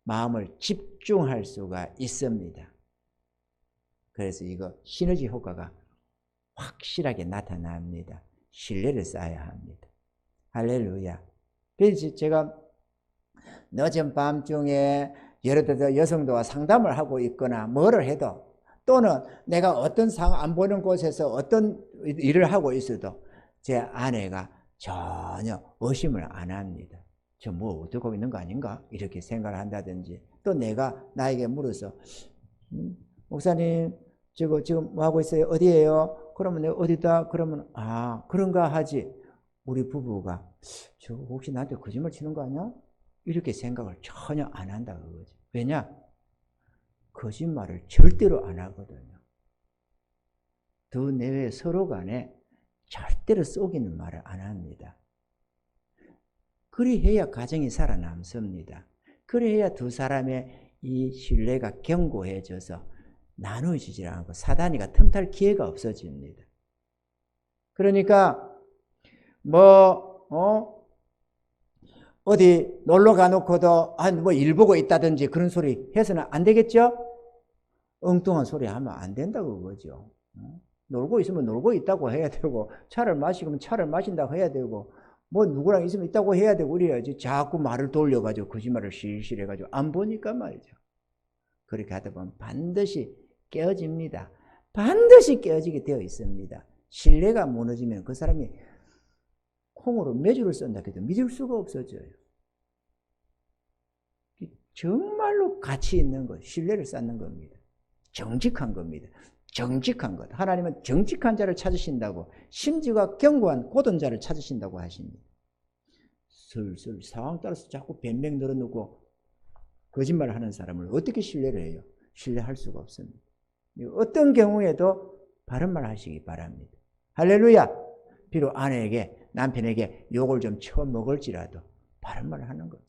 마음을 집중할 수가 있습니다. 그래서 이거 시너지 효과가 확실하게 나타납니다. 신뢰를 쌓아야 합니다. 할렐루야. 그래서 제가 늦은 밤중에 예를 들어 여성도와 상담을 하고 있거나 뭐를 해도, 또는 내가 어떤 상황 안 보는 곳에서 어떤 일을 하고 있어도 제 아내가 전혀 의심을 안 합니다. 저 뭐 어떻게 하고 있는 거 아닌가? 이렇게 생각을 한다든지, 또 내가 나에게 물어서 목사님 지금 뭐 하고 있어요? 어디에요? 그러면 내가 어디다? 그러면 그런가 하지. 우리 부부가 저 혹시 나한테 거짓말 치는 거 아니야? 이렇게 생각을 전혀 안 한다 그거지. 왜냐? 거짓말을 절대로 안 하거든요. 두 내외 서로 간에 절대로 속이는 말을 안 합니다. 그리해야 가정이 살아남습니다. 그리해야 두 사람의 이 신뢰가 견고해져서 나누어지지 않고 사단이가 틈탈 기회가 없어집니다. 그러니까 어디 놀러 가놓고도 뭐 일 보고 있다든지 그런 소리 해서는 안 되겠죠? 엉뚱한 소리 하면 안 된다고 그거죠. 놀고 있으면 놀고 있다고 해야 되고, 차를 마시면 차를 마신다고 해야 되고, 뭐 누구랑 있으면 있다고 해야 되고 그래야지. 자꾸 말을 돌려가지고 거짓말을 실실 해가지고 안 보니까 말이죠. 그렇게 하다 보면 반드시 깨어집니다. 반드시 깨어지게 되어 있습니다. 신뢰가 무너지면 그 사람이 콩으로 메주를 쏜다 해도 믿을 수가 없어져요. 정말로 가치 있는 것, 신뢰를 쌓는 겁니다. 정직한 겁니다. 정직한 것. 하나님은 정직한 자를 찾으신다고, 심지가 견고한 고든 자를 찾으신다고 하십니다. 슬슬 상황 따라서 자꾸 변명 늘어놓고 거짓말을 하는 사람을 어떻게 신뢰를 해요? 신뢰할 수가 없습니다. 어떤 경우에도 바른 말 하시기 바랍니다. 할렐루야. 비록 아내에게, 남편에게 욕을 좀 쳐먹을지라도 바른 말을 하는 거죠.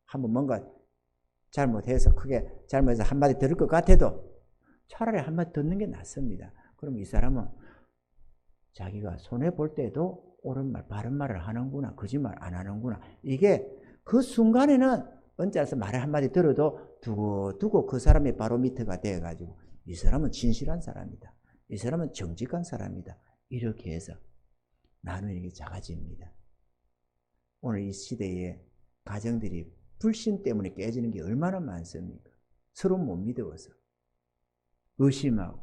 한번 뭔가 잘못해서, 크게 잘못해서 한마디 들을 것 같아도 차라리 한마디 듣는 게 낫습니다. 그럼 이 사람은 자기가 손해볼 때도 옳은 말, 바른 말을 하는구나, 거짓말 안 하는구나. 이게 그 순간에는 언짢아서 말을 한마디 들어도 두고 그 사람의 바로미터가 돼가지고, 이 사람은 진실한 사람이다, 이 사람은 정직한 사람이다, 이렇게 해서 나누는 게 작아집니다. 오늘 이 시대에 가정들이 불신 때문에 깨지는 게 얼마나 많습니까? 서로 못 믿어서 의심하고.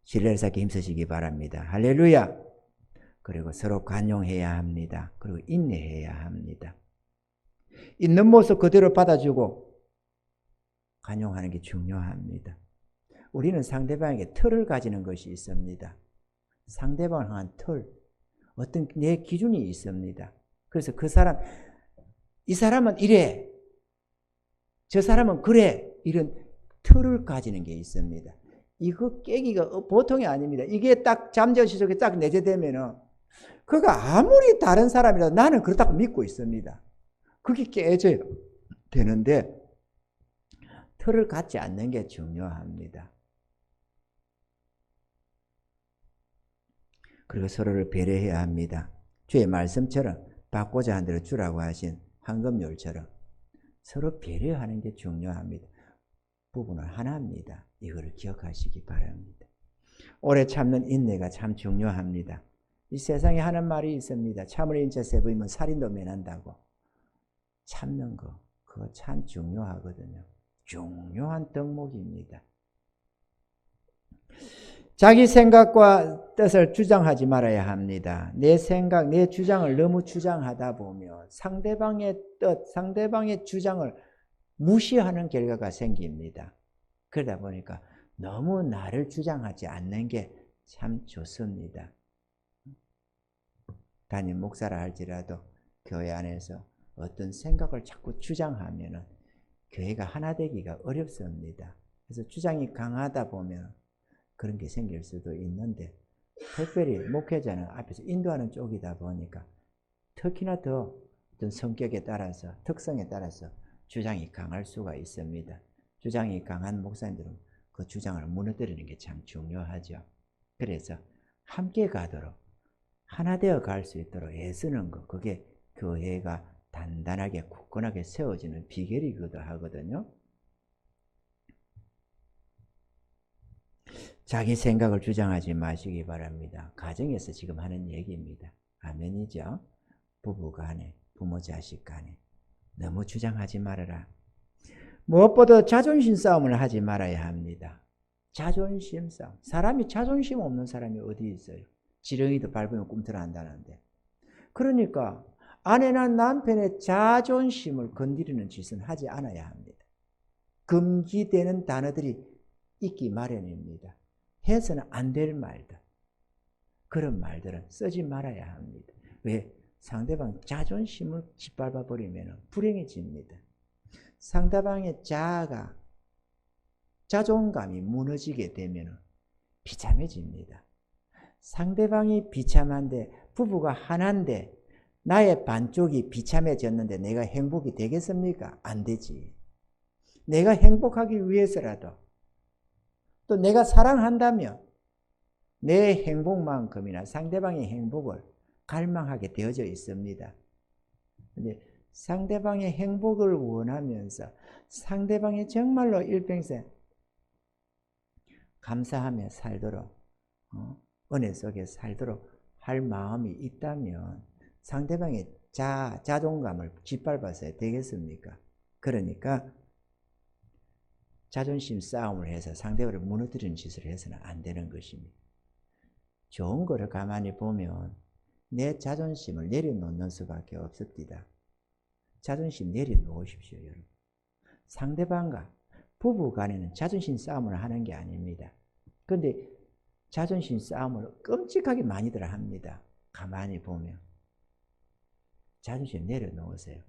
신뢰를 쌓기 힘쓰시기 바랍니다. 할렐루야. 그리고 서로 관용해야 합니다. 그리고 인내해야 합니다. 있는 모습 그대로 받아주고 관용하는 게 중요합니다. 우리는 상대방에게 틀을 가지는 것이 있습니다. 상대방을 향한 틀, 어떤 내 기준이 있습니다. 그래서 그 사람, 이 사람은 이래, 저 사람은 그래, 이런 틀을 가지는 게 있습니다. 이거 깨기가 보통이 아닙니다. 이게 딱 잠재의식 속에 딱 내재되면은 그가 아무리 다른 사람이라도 나는 그렇다고 믿고 있습니다. 그게 깨져야 되는데 틀을 갖지 않는 게 중요합니다. 그리고 서로를 배려해야 합니다. 주의 말씀처럼 받고자 한 대로 주라고 하신 황금률처럼 서로 배려하는 게 중요합니다. 부부는 하나입니다. 이거를 기억하시기 바랍니다. 오래 참는 인내가 참 중요합니다. 이 세상에 하는 말이 있습니다. 참을 인자 세 보이면 살인도 면한다고. 참는 거, 그거 참 중요하거든요. 중요한 덕목입니다. 자기 생각과 뜻을 주장하지 말아야 합니다. 내 생각, 내 주장을 너무 주장하다 보면 상대방의 뜻, 상대방의 주장을 무시하는 결과가 생깁니다. 그러다 보니까 너무 나를 주장하지 않는 게 참 좋습니다. 담임 목사라 할지라도 교회 안에서 어떤 생각을 자꾸 주장하면 교회가 하나 되기가 어렵습니다. 그래서 주장이 강하다 보면 그런 게 생길 수도 있는데 특별히 목회자는 앞에서 인도하는 쪽이다 보니까 특히나 더 어떤 성격에 따라서 특성에 따라서 주장이 강할 수가 있습니다. 주장이 강한 목사님들은 그 주장을 무너뜨리는 게 참 중요하죠. 그래서 함께 가도록 하나 되어 갈 수 있도록 애쓰는 것, 그게 교회가 단단하게 굳건하게 세워지는 비결이기도 하거든요. 자기 생각을 주장하지 마시기 바랍니다. 가정에서 지금 하는 얘기입니다. 아멘이죠? 부부 간에, 부모 자식 간에 너무 주장하지 말아라. 무엇보다 자존심 싸움을 하지 말아야 합니다. 자존심 싸움. 사람이 자존심 없는 사람이 어디 있어요? 지렁이도 밟으면 꿈틀한다는데. 그러니까 아내나 남편의 자존심을 건드리는 짓은 하지 않아야 합니다. 금기되는 단어들이 있기 마련입니다. 해서는 안 될 말들, 그런 말들은 쓰지 말아야 합니다. 왜? 상대방 자존심을 짓밟아 버리면 불행해집니다. 상대방의 자아가, 자존감이 무너지게 되면 비참해집니다. 상대방이 비참한데, 부부가 하나인데 나의 반쪽이 비참해졌는데 내가 행복이 되겠습니까? 안 되지. 내가 행복하기 위해서라도, 또 내가 사랑한다면 내 행복만큼이나 상대방의 행복을 갈망하게 되어져 있습니다. 근데 상대방의 행복을 원하면서 상대방이 정말로 일평생 감사하며 살도록, 은혜 속에 살도록 할 마음이 있다면 상대방의 자존감을 짓밟아서 되겠습니까? 그러니까 자존심 싸움을 해서 상대방을 무너뜨리는 짓을 해서는 안 되는 것입니다. 좋은 거를 가만히 보면 내 자존심을 내려놓는 수밖에 없습니다. 자존심 내려놓으십시오, 여러분. 상대방과 부부 간에는 자존심 싸움을 하는 게 아닙니다. 그런데 자존심 싸움을 끔찍하게 많이들 합니다. 가만히 보면. 자존심 내려놓으세요.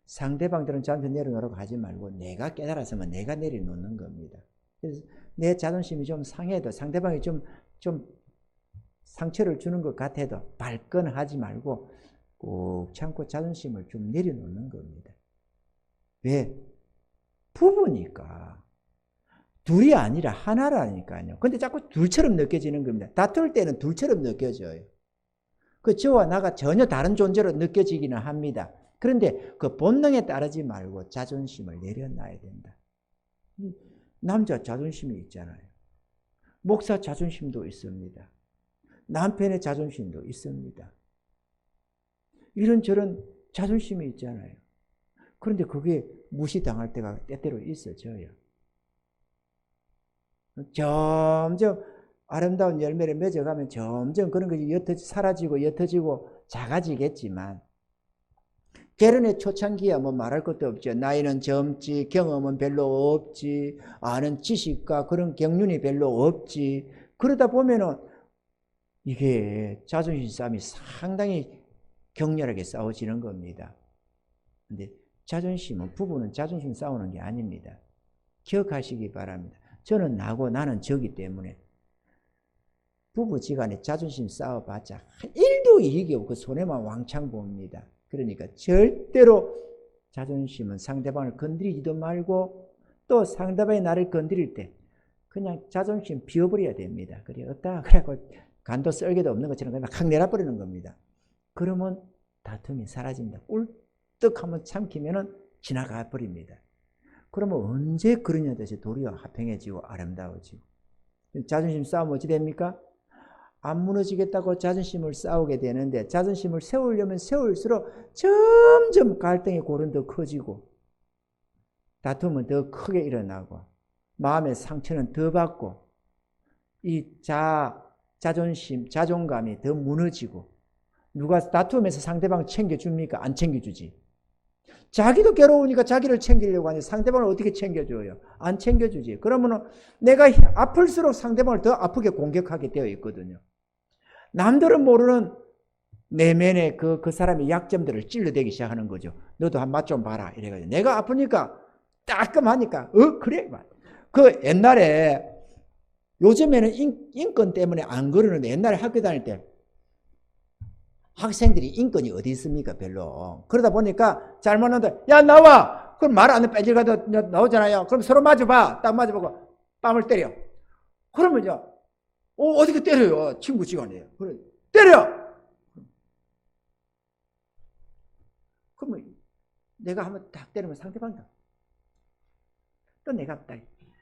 상대방들은 자존심 내려놓으라고 하지 말고 내가 깨달았으면 내가 내려놓는 겁니다. 그래서 내 자존심이 좀 상해도 상대방이 좀 상처를 주는 것 같아도 발끈하지 말고 꼭 참고 자존심을 좀 내려놓는 겁니다. 왜? 부부니까. 둘이 아니라 하나라니까요. 근데 자꾸 둘처럼 느껴지는 겁니다. 다툴 때는 둘처럼 느껴져요. 그 저와 나가 전혀 다른 존재로 느껴지기는 합니다. 그런데 그 본능에 따르지 말고 자존심을 내려놔야 된다. 남자 자존심이 있잖아요. 목사 자존심도 있습니다. 남편의 자존심도 있습니다. 이런저런 자존심이 있잖아요. 그런데 그게 무시당할 때가 때때로 있어져요. 점점 아름다운 열매를 맺어가면 점점 그런 것이 사라지고 옅어지고 작아지겠지만 결혼의 초창기야 뭐 말할 것도 없죠. 나이는 젊지, 경험은 별로 없지, 아는 지식과 그런 경륜이 별로 없지. 그러다 보면은 이게 자존심 싸움이 상당히 격렬하게 싸워지는 겁니다. 근데 자존심은, 부부는 자존심 싸우는 게 아닙니다. 기억하시기 바랍니다. 저는 나고 나는 저기 때문에 부부지간에 자존심 싸워봤자 1도 이익이 없고 손해만 왕창 봅니다. 그러니까 절대로 자존심은 상대방을 건드리지도 말고, 또 상대방이 나를 건드릴 때 그냥 자존심 비워버려야 됩니다. 그래 없다 그래갖고 간도 썰개도 없는 것처럼 그냥 확 내려버리는 겁니다. 그러면 다툼이 사라집니다. 꿀떡 한번 참기면은 지나가 버립니다. 그러면 언제 그러냐 듯이 도리어 화평해지고 아름다워지고. 자존심 싸우면 어찌 됩니까? 안 무너지겠다고 자존심을 싸우게 되는데, 자존심을 세우려면 세울수록 점점 갈등의 골은 더 커지고, 다툼은 더 크게 일어나고, 마음의 상처는 더 받고, 이 자존심, 자존감이 더 무너지고. 누가 다툼에서 상대방을 챙겨줍니까? 안 챙겨주지. 자기도 괴로우니까 자기를 챙기려고 하니 상대방을 어떻게 챙겨줘요? 안 챙겨주지. 그러면 내가 아플수록 상대방을 더 아프게 공격하게 되어 있거든요. 남들은 모르는 내면의 그 사람의 약점들을 찔러대기 시작하는 거죠. 너도 한 맛 좀 봐라. 이래가지고 내가 아프니까 따끔하니까 그래. 그 옛날에, 요즘에는 인권 때문에 안 그러는데 옛날에 학교 다닐 때 학생들이 인권이 어디 있습니까? 별로. 그러다 보니까 잘못하는데 야 나와! 그럼 말 안 해 빼질 가도 나오잖아요. 그럼 서로 마주봐. 딱 마주보고 뺨을 때려. 그러면요, 어떻게 때려요? 친구 시간이에요. 그래, 때려! 그러면 내가 한번 딱 때리면 상대방이 또 내가 딱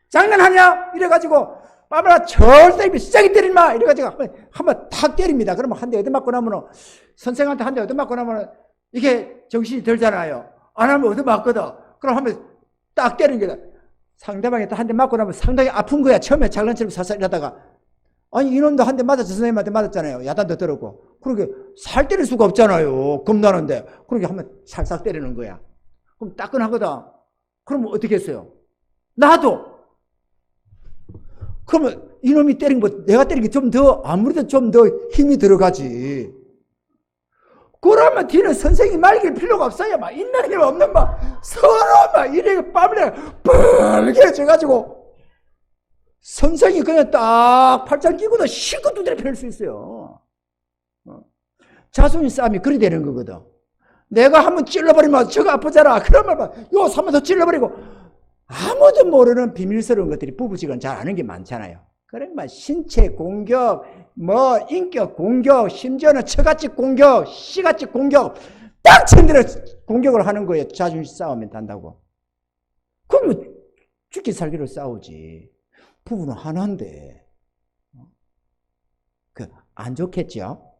장난하냐? 이래가지고 빠마라 절대 시작이 때리지 마! 이래가지고 한번 탁 때립니다. 그러면 한 대 얻어맞고 나면, 선생한테 한 대 얻어맞고 나면 이게 정신이 들잖아요. 안 하면 얻어맞거든. 그럼 한번 딱 때리는 거다. 상대방이 또 한 대 맞고 나면 상당히 아픈 거야. 처음에 장난처럼 살살 이러다가. 아니 이놈도 한 대 맞았죠. 선생님한테 맞았잖아요. 야단도 들었고. 그러게 살 때릴 수가 없잖아요. 겁나는데. 그러게 한번 살살 때리는 거야. 그럼 따끈하거든. 그러면 어떻게 했어요? 나도. 그러면 이놈이 때린 거, 내가 때린 게 좀 더, 아무래도 좀 더 힘이 들어가지. 그러면 뒤는 선생이 말길 필요가 없어요. 막 있는 힘 없는 막 서로 막 이래 뺨을 빨개져가지고 선생이 그냥 딱 팔짱 끼고도 실컷 두드려 펼 수 있어요. 자존심 싸움이 그리 되는 거거든. 내가 한번 찔러버리면 저거 아프잖아. 그러면 막 요 한번 더 찔러버리고. 아무도 모르는 비밀스러운 것들이 부부지간 잘 아는 게 많잖아요. 그러니까 신체 공격, 뭐 인격 공격, 심지어는 처갓집 공격, 씨갓집 공격, 딱 천대로 공격을 하는 거예요. 자존심 싸우면 단다고. 그러면 죽기 살기로 싸우지. 부부는 하나인데 안 좋겠죠?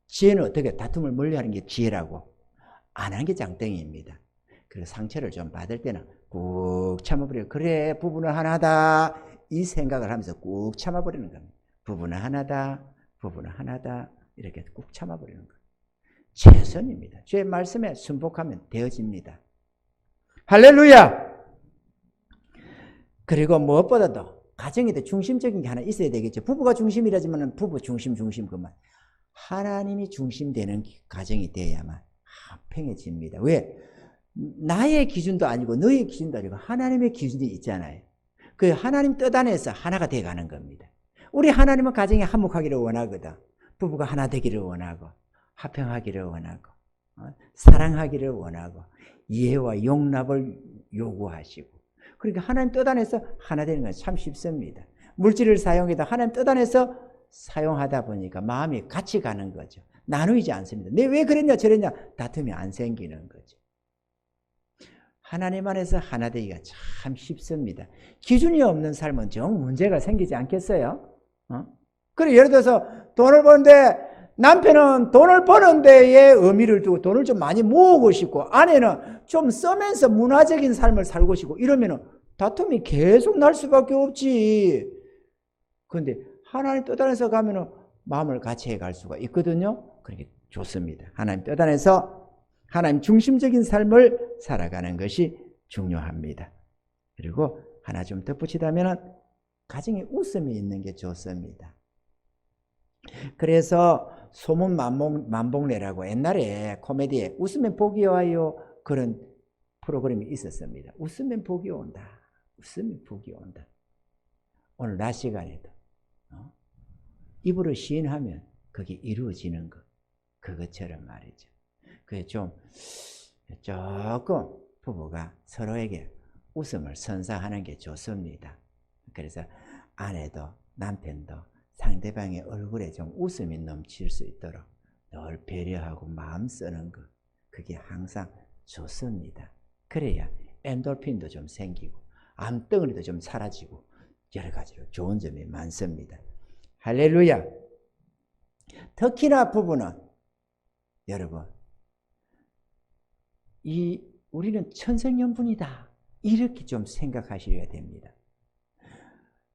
지혜는 어떻게 다툼을 멀리하는 게 지혜라고, 안 하는 게 장땡이입니다. 그래서 상처를 좀 받을 때는 꾹 참아버려요. 그래, 부부는 하나다. 이 생각을 하면서 꾹 참아버리는 겁니다. 부부는 하나다. 부부는 하나다. 이렇게 꾹 참아버리는 거예요. 최선입니다. 주의 말씀에 순복하면 되어집니다. 할렐루야! 그리고 무엇보다도 가정에 중심적인 게 하나 있어야 되겠죠. 부부가 중심이라지만 부부 중심 그만. 하나님이 중심되는 가정이 되어야만 화평해집니다. 왜? 나의 기준도 아니고 너의 기준도 아니고 하나님의 기준이 있잖아요. 그 하나님 뜻 안에서 하나가 되어가는 겁니다. 우리 하나님은 가정이 화목하기를 원하거든. 부부가 하나 되기를 원하고, 화평하기를 원하고, 사랑하기를 원하고, 이해와 용납을 요구하시고. 그러니까 하나님 뜻 안에서 하나 되는 건 참 쉽습니다. 물질을 사용해도 하나님 뜻 안에서 사용하다 보니까 마음이 같이 가는 거죠. 나누이지 않습니다. 내 왜 그랬냐 저랬냐 다툼이 안 생기는 거죠. 하나님 안에서 하나 되기가 참 쉽습니다. 기준이 없는 삶은 정 문제가 생기지 않겠어요? 그리고 예를 들어서 돈을 버는데 남편은 돈을 버는 데에 의미를 두고 돈을 좀 많이 모으고 싶고, 아내는 좀 쓰면서 문화적인 삶을 살고 싶고, 이러면 다툼이 계속 날 수밖에 없지. 그런데 하나님 뜻 안에서 가면 마음을 같이 해갈 수가 있거든요. 그렇게 좋습니다. 하나님 뜻 안에서 하나님 중심적인 삶을 살아가는 것이 중요합니다. 그리고 하나 좀 덧붙이자면 가정에 웃음이 있는 게 좋습니다. 그래서 소문 만복내라고 옛날에 코미디에 웃으면 복이 와요 그런 프로그램이 있었습니다. 웃으면 복이 온다. 웃으면 복이 온다. 오늘 낮 시간에도 입으로 시인하면 그게 이루어지는 것. 그것처럼 말이죠. 그게 좀 조금 부부가 서로에게 웃음을 선사하는 게 좋습니다. 그래서 아내도 남편도 상대방의 얼굴에 좀 웃음이 넘칠 수 있도록 늘 배려하고 마음 쓰는 것. 그게 항상 좋습니다. 그래야 엔돌핀도 좀 생기고 암덩어리도 좀 사라지고 여러 가지로 좋은 점이 많습니다. 할렐루야. 특히나 부부는 여러분 우리는 천생연분이다 이렇게 좀 생각하셔야 됩니다.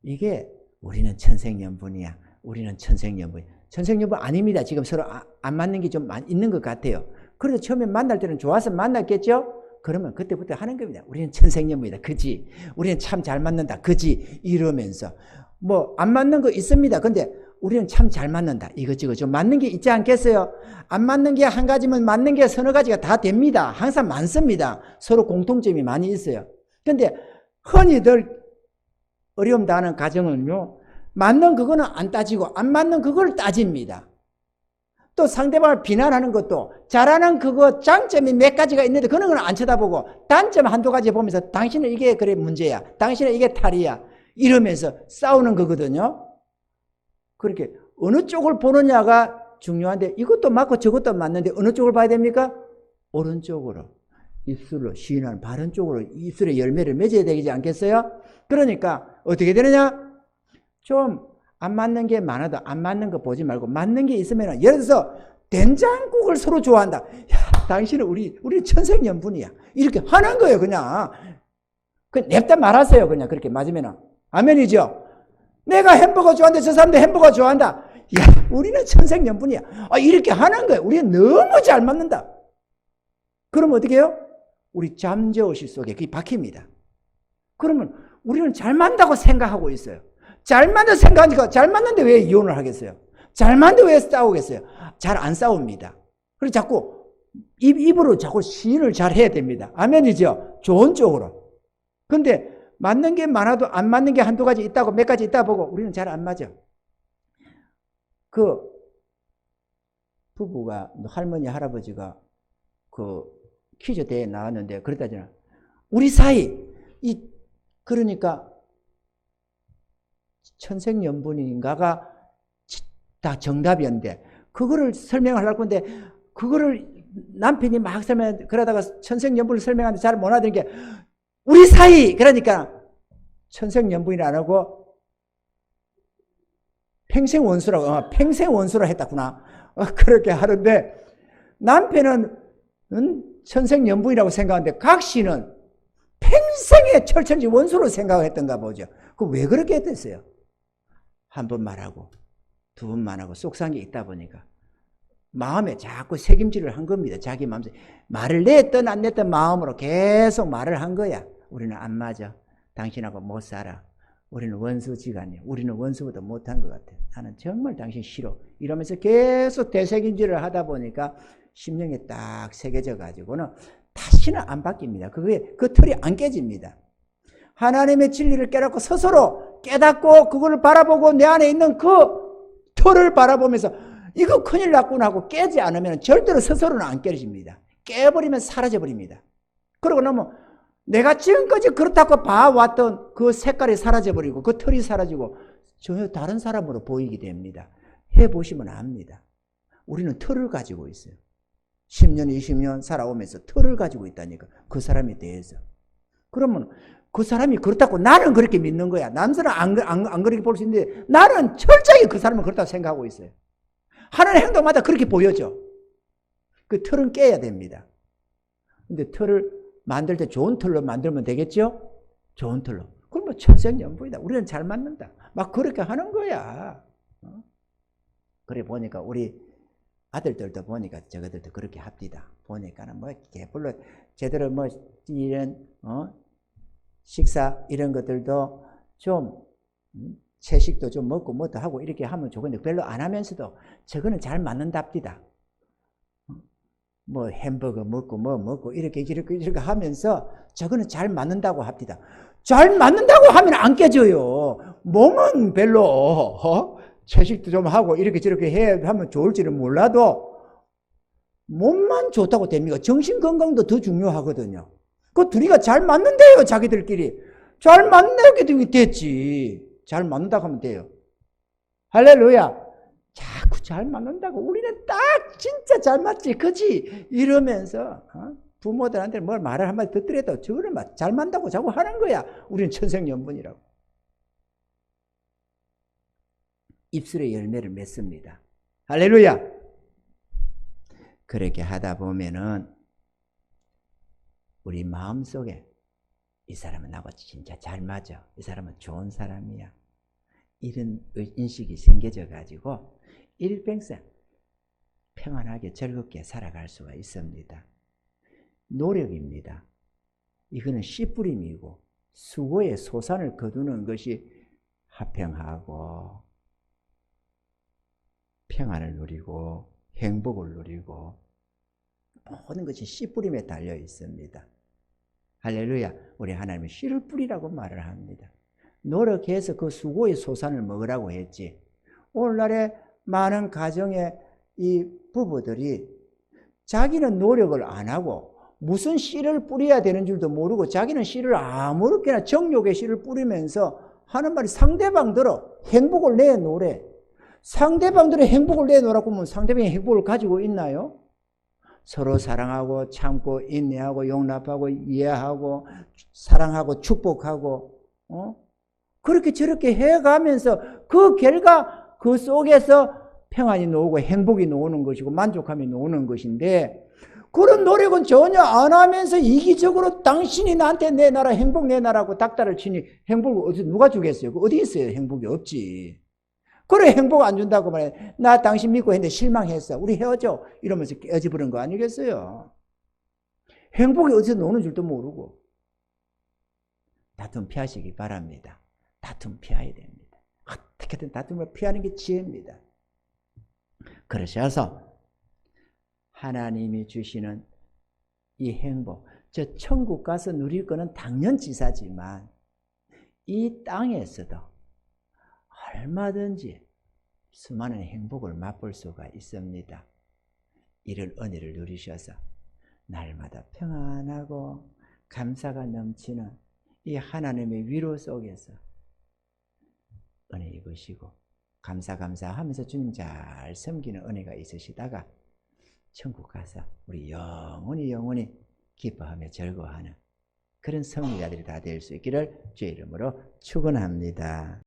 이게 우리는 천생연분이야. 우리는 천생연분이야. 천생연분 아닙니다. 지금 서로 안 맞는 게 좀 있는 것 같아요. 그래도 처음에 만날 때는 좋아서 만났겠죠? 그러면 그때부터 하는 겁니다. 우리는 천생연분이다. 그지? 우리는 참 잘 맞는다. 그지? 이러면서 뭐 안 맞는 거 있습니다. 근데 우리는 참 잘 맞는다. 이것저것 좀 맞는 게 있지 않겠어요? 안 맞는 게 한 가지면 맞는 게 서너 가지가 다 됩니다. 항상 많습니다. 서로 공통점이 많이 있어요. 근데 흔히들 어려움 당하는 가정은요, 맞는 그거는 안 따지고 안 맞는 그걸 따집니다. 또 상대방을 비난하는 것도 잘하는 그거 장점이 몇 가지가 있는데 그런 건 안 쳐다보고 단점 한두 가지 보면서 당신은 이게 그래 문제야. 당신은 이게 탈이야. 이러면서 싸우는 거거든요. 그렇게 어느 쪽을 보느냐가 중요한데 이것도 맞고 저것도 맞는데 어느 쪽을 봐야 됩니까? 오른쪽으로 입술로 시인하는 바른 쪽으로 입술에 열매를 맺어야 되지 않겠어요? 그러니까 어떻게 되느냐? 좀 안 맞는 게 많아도 안 맞는 거 보지 말고 맞는 게 있으면 예를 들어서 된장국을 서로 좋아한다. 야, 당신은 우리 천생연분이야. 이렇게 하는 거예요, 그냥. 냅다 말하세요, 그냥 그렇게 맞으면. 아멘이죠? 내가 햄버거 좋아하는데 저 사람도 햄버거 좋아한다. 야, 우리는 천생연분이야. 이렇게 하는 거예요. 우리는 너무 잘 맞는다. 그러면 어떻게 해요? 우리 잠재의식 속에 그게 박힙니다. 그러면 우리는 잘 맞는다고 생각하고 있어요. 잘 맞는 생각하니까 잘 맞는데 왜 이혼을 하겠어요? 잘 맞는데 왜 싸우겠어요? 잘 안 싸웁니다. 그래서 자꾸 입으로 자꾸 시인을 잘 해야 됩니다. 아멘이죠? 좋은 쪽으로. 근데 맞는 게 많아도 안 맞는 게 한두 가지 있다고 몇 가지 있다 보고 우리는 잘 안 맞아. 그 부부가 할머니 할아버지가 그 퀴즈 대회에 나왔는데 그랬다잖아. 우리 사이 그러니까 천생연분인가가 다 정답이었는데 그거를 설명하려고 건데 그거를 남편이 막 그러다가 천생연분을 설명하는데 잘 못 알아듣는 게 우리 사이 그러니까 천생연분이라 안 하고 평생원수라고 평생원수라 했다구나. 그렇게 하는데 남편은 천생연분이라고 생각하는데 각 씨는 평생의 철천지 원수로 생각했던가 보죠. 그 왜 그렇게 했겠어요? 한 번 말하고 두 번 말하고 속상이 있다 보니까 마음에 자꾸 책임질을 한 겁니다. 자기 마음에 말을 냈든 안 냈든 마음으로 계속 말을 한 거야. 우리는 안 맞아. 당신하고 못 살아. 우리는 원수지간이야. 우리는 원수보다 못한 것 같아. 나는 정말 당신 싫어. 이러면서 계속 되새김질을 하다 보니까 심령에 딱 새겨져 가지고는 다시는 안 바뀝니다. 그 틀이 안 깨집니다. 하나님의 진리를 깨닫고 스스로 깨닫고 그걸 바라보고 내 안에 있는 그 틀을 바라보면서 이거 큰일 났구나 하고 깨지 않으면 절대로 스스로는 안 깨집니다. 깨버리면 사라져버립니다. 그러고 나면 내가 지금까지 그렇다고 봐왔던 그 색깔이 사라져버리고 그 틀이 사라지고 전혀 다른 사람으로 보이게 됩니다. 해보시면 압니다. 우리는 틀을 가지고 있어요. 10년, 20년 살아오면서 틀을 가지고 있다니까. 그 사람에 대해서. 그러면 그 사람이 그렇다고 나는 그렇게 믿는 거야. 남들은 안 그렇게 볼 수 있는데 나는 철저히 그 사람은 그렇다고 생각하고 있어요. 하는 행동마다 그렇게 보여져. 그 틀은 깨야 됩니다. 근데 틀을 만들 때 좋은 틀로 만들면 되겠죠? 좋은 틀로. 그럼 뭐 천생연분이다. 우리는 잘 맞는다. 막 그렇게 하는 거야. 그래 보니까 우리 아들들도 보니까 저것들도 그렇게 합디다. 보니까는 뭐 개불로 제대로 뭐 이런 식사 이런 것들도 좀 채식도 좀 먹고 뭐도 하고 이렇게 하면 좋은데 별로 안 하면서도 저거는 잘 맞는답디다. 뭐 햄버거 먹고 뭐 먹고 이렇게 하면서 저거는 잘 맞는다고 합디다. 잘 맞는다고 하면 안 깨져요. 몸은 별로 채식도 좀 하고 이렇게 저렇게 하면 좋을지는 몰라도 몸만 좋다고 됩니까? 정신 건강도 더 중요하거든요. 그 둘이가 잘 맞는데요, 자기들끼리. 잘 맞는다고 됐지. 잘 맞는다고 하면 돼요. 할렐루야. 자꾸 잘 맞는다고. 우리는 딱 진짜 잘 맞지, 그지? 이러면서 부모들한테 뭘 말을 한마디 듣더라도 저거는 잘 맞는다고 자꾸 하는 거야. 우리는 천생연분이라고. 입술의 열매를 맺습니다. 할렐루야. 그렇게 하다 보면은 우리 마음속에 이 사람은 나하고 진짜 잘 맞아. 이 사람은 좋은 사람이야. 이런 인식이 생겨져 가지고 일평생 평안하게 즐겁게 살아갈 수가 있습니다. 노력입니다. 이거는 씨뿌림이고 수고의 소산을 거두는 것이 화평하고 평안을 누리고 행복을 누리고 모든 것이 씨뿌림에 달려 있습니다. 할렐루야. 우리 하나님은 씨를 뿌리라고 말을 합니다. 노력해서 그 수고의 소산을 먹으라고 했지. 오늘날에 많은 가정의 이 부부들이 자기는 노력을 안 하고 무슨 씨를 뿌려야 되는 줄도 모르고 자기는 씨를 아무렇게나 정욕의 씨를 뿌리면서 하는 말이 상대방들어 행복을 내놓으래. 상대방들의 행복을 내놓으라고 하면 상대방의 행복을 가지고 있나요? 서로 사랑하고 참고 인내하고 용납하고 이해하고 사랑하고 축복하고 그렇게 저렇게 해가면서 그 결과 그 속에서 평안이 나오고 행복이 나오는 것이고 만족감이 나오는 것인데 그런 노력은 전혀 안 하면서 이기적으로 당신이 나한테 내놔라 행복 내놔라고 닥달을 치니 행복을 어디 누가 주겠어요? 어디 있어요? 행복이 없지. 그래 행복 안 준다고 말해. 나 당신 믿고 했는데 실망했어. 우리 헤어져. 이러면서 깨어지버린 거 아니겠어요? 행복이 어디서 노는 줄도 모르고. 다툼 피하시기 바랍니다. 다툼 피해야 됩니다. 어떻게든 다툼을 피하는 게 지혜입니다. 그러셔서 하나님이 주시는 이 행복, 저 천국 가서 누릴 거는 당연지사지만 이 땅에서도 얼마든지 수많은 행복을 맛볼 수가 있습니다. 이런 은혜를 누리셔서 날마다 평안하고 감사가 넘치는 이 하나님의 위로 속에서 은혜 입으시고 감사하면서 주님 잘 섬기는 은혜가 있으시다가 천국 가서 우리 영원히 기뻐하며 즐거워하는 그런 성리자들이 다 될 수 있기를 주의 이름으로 축원합니다.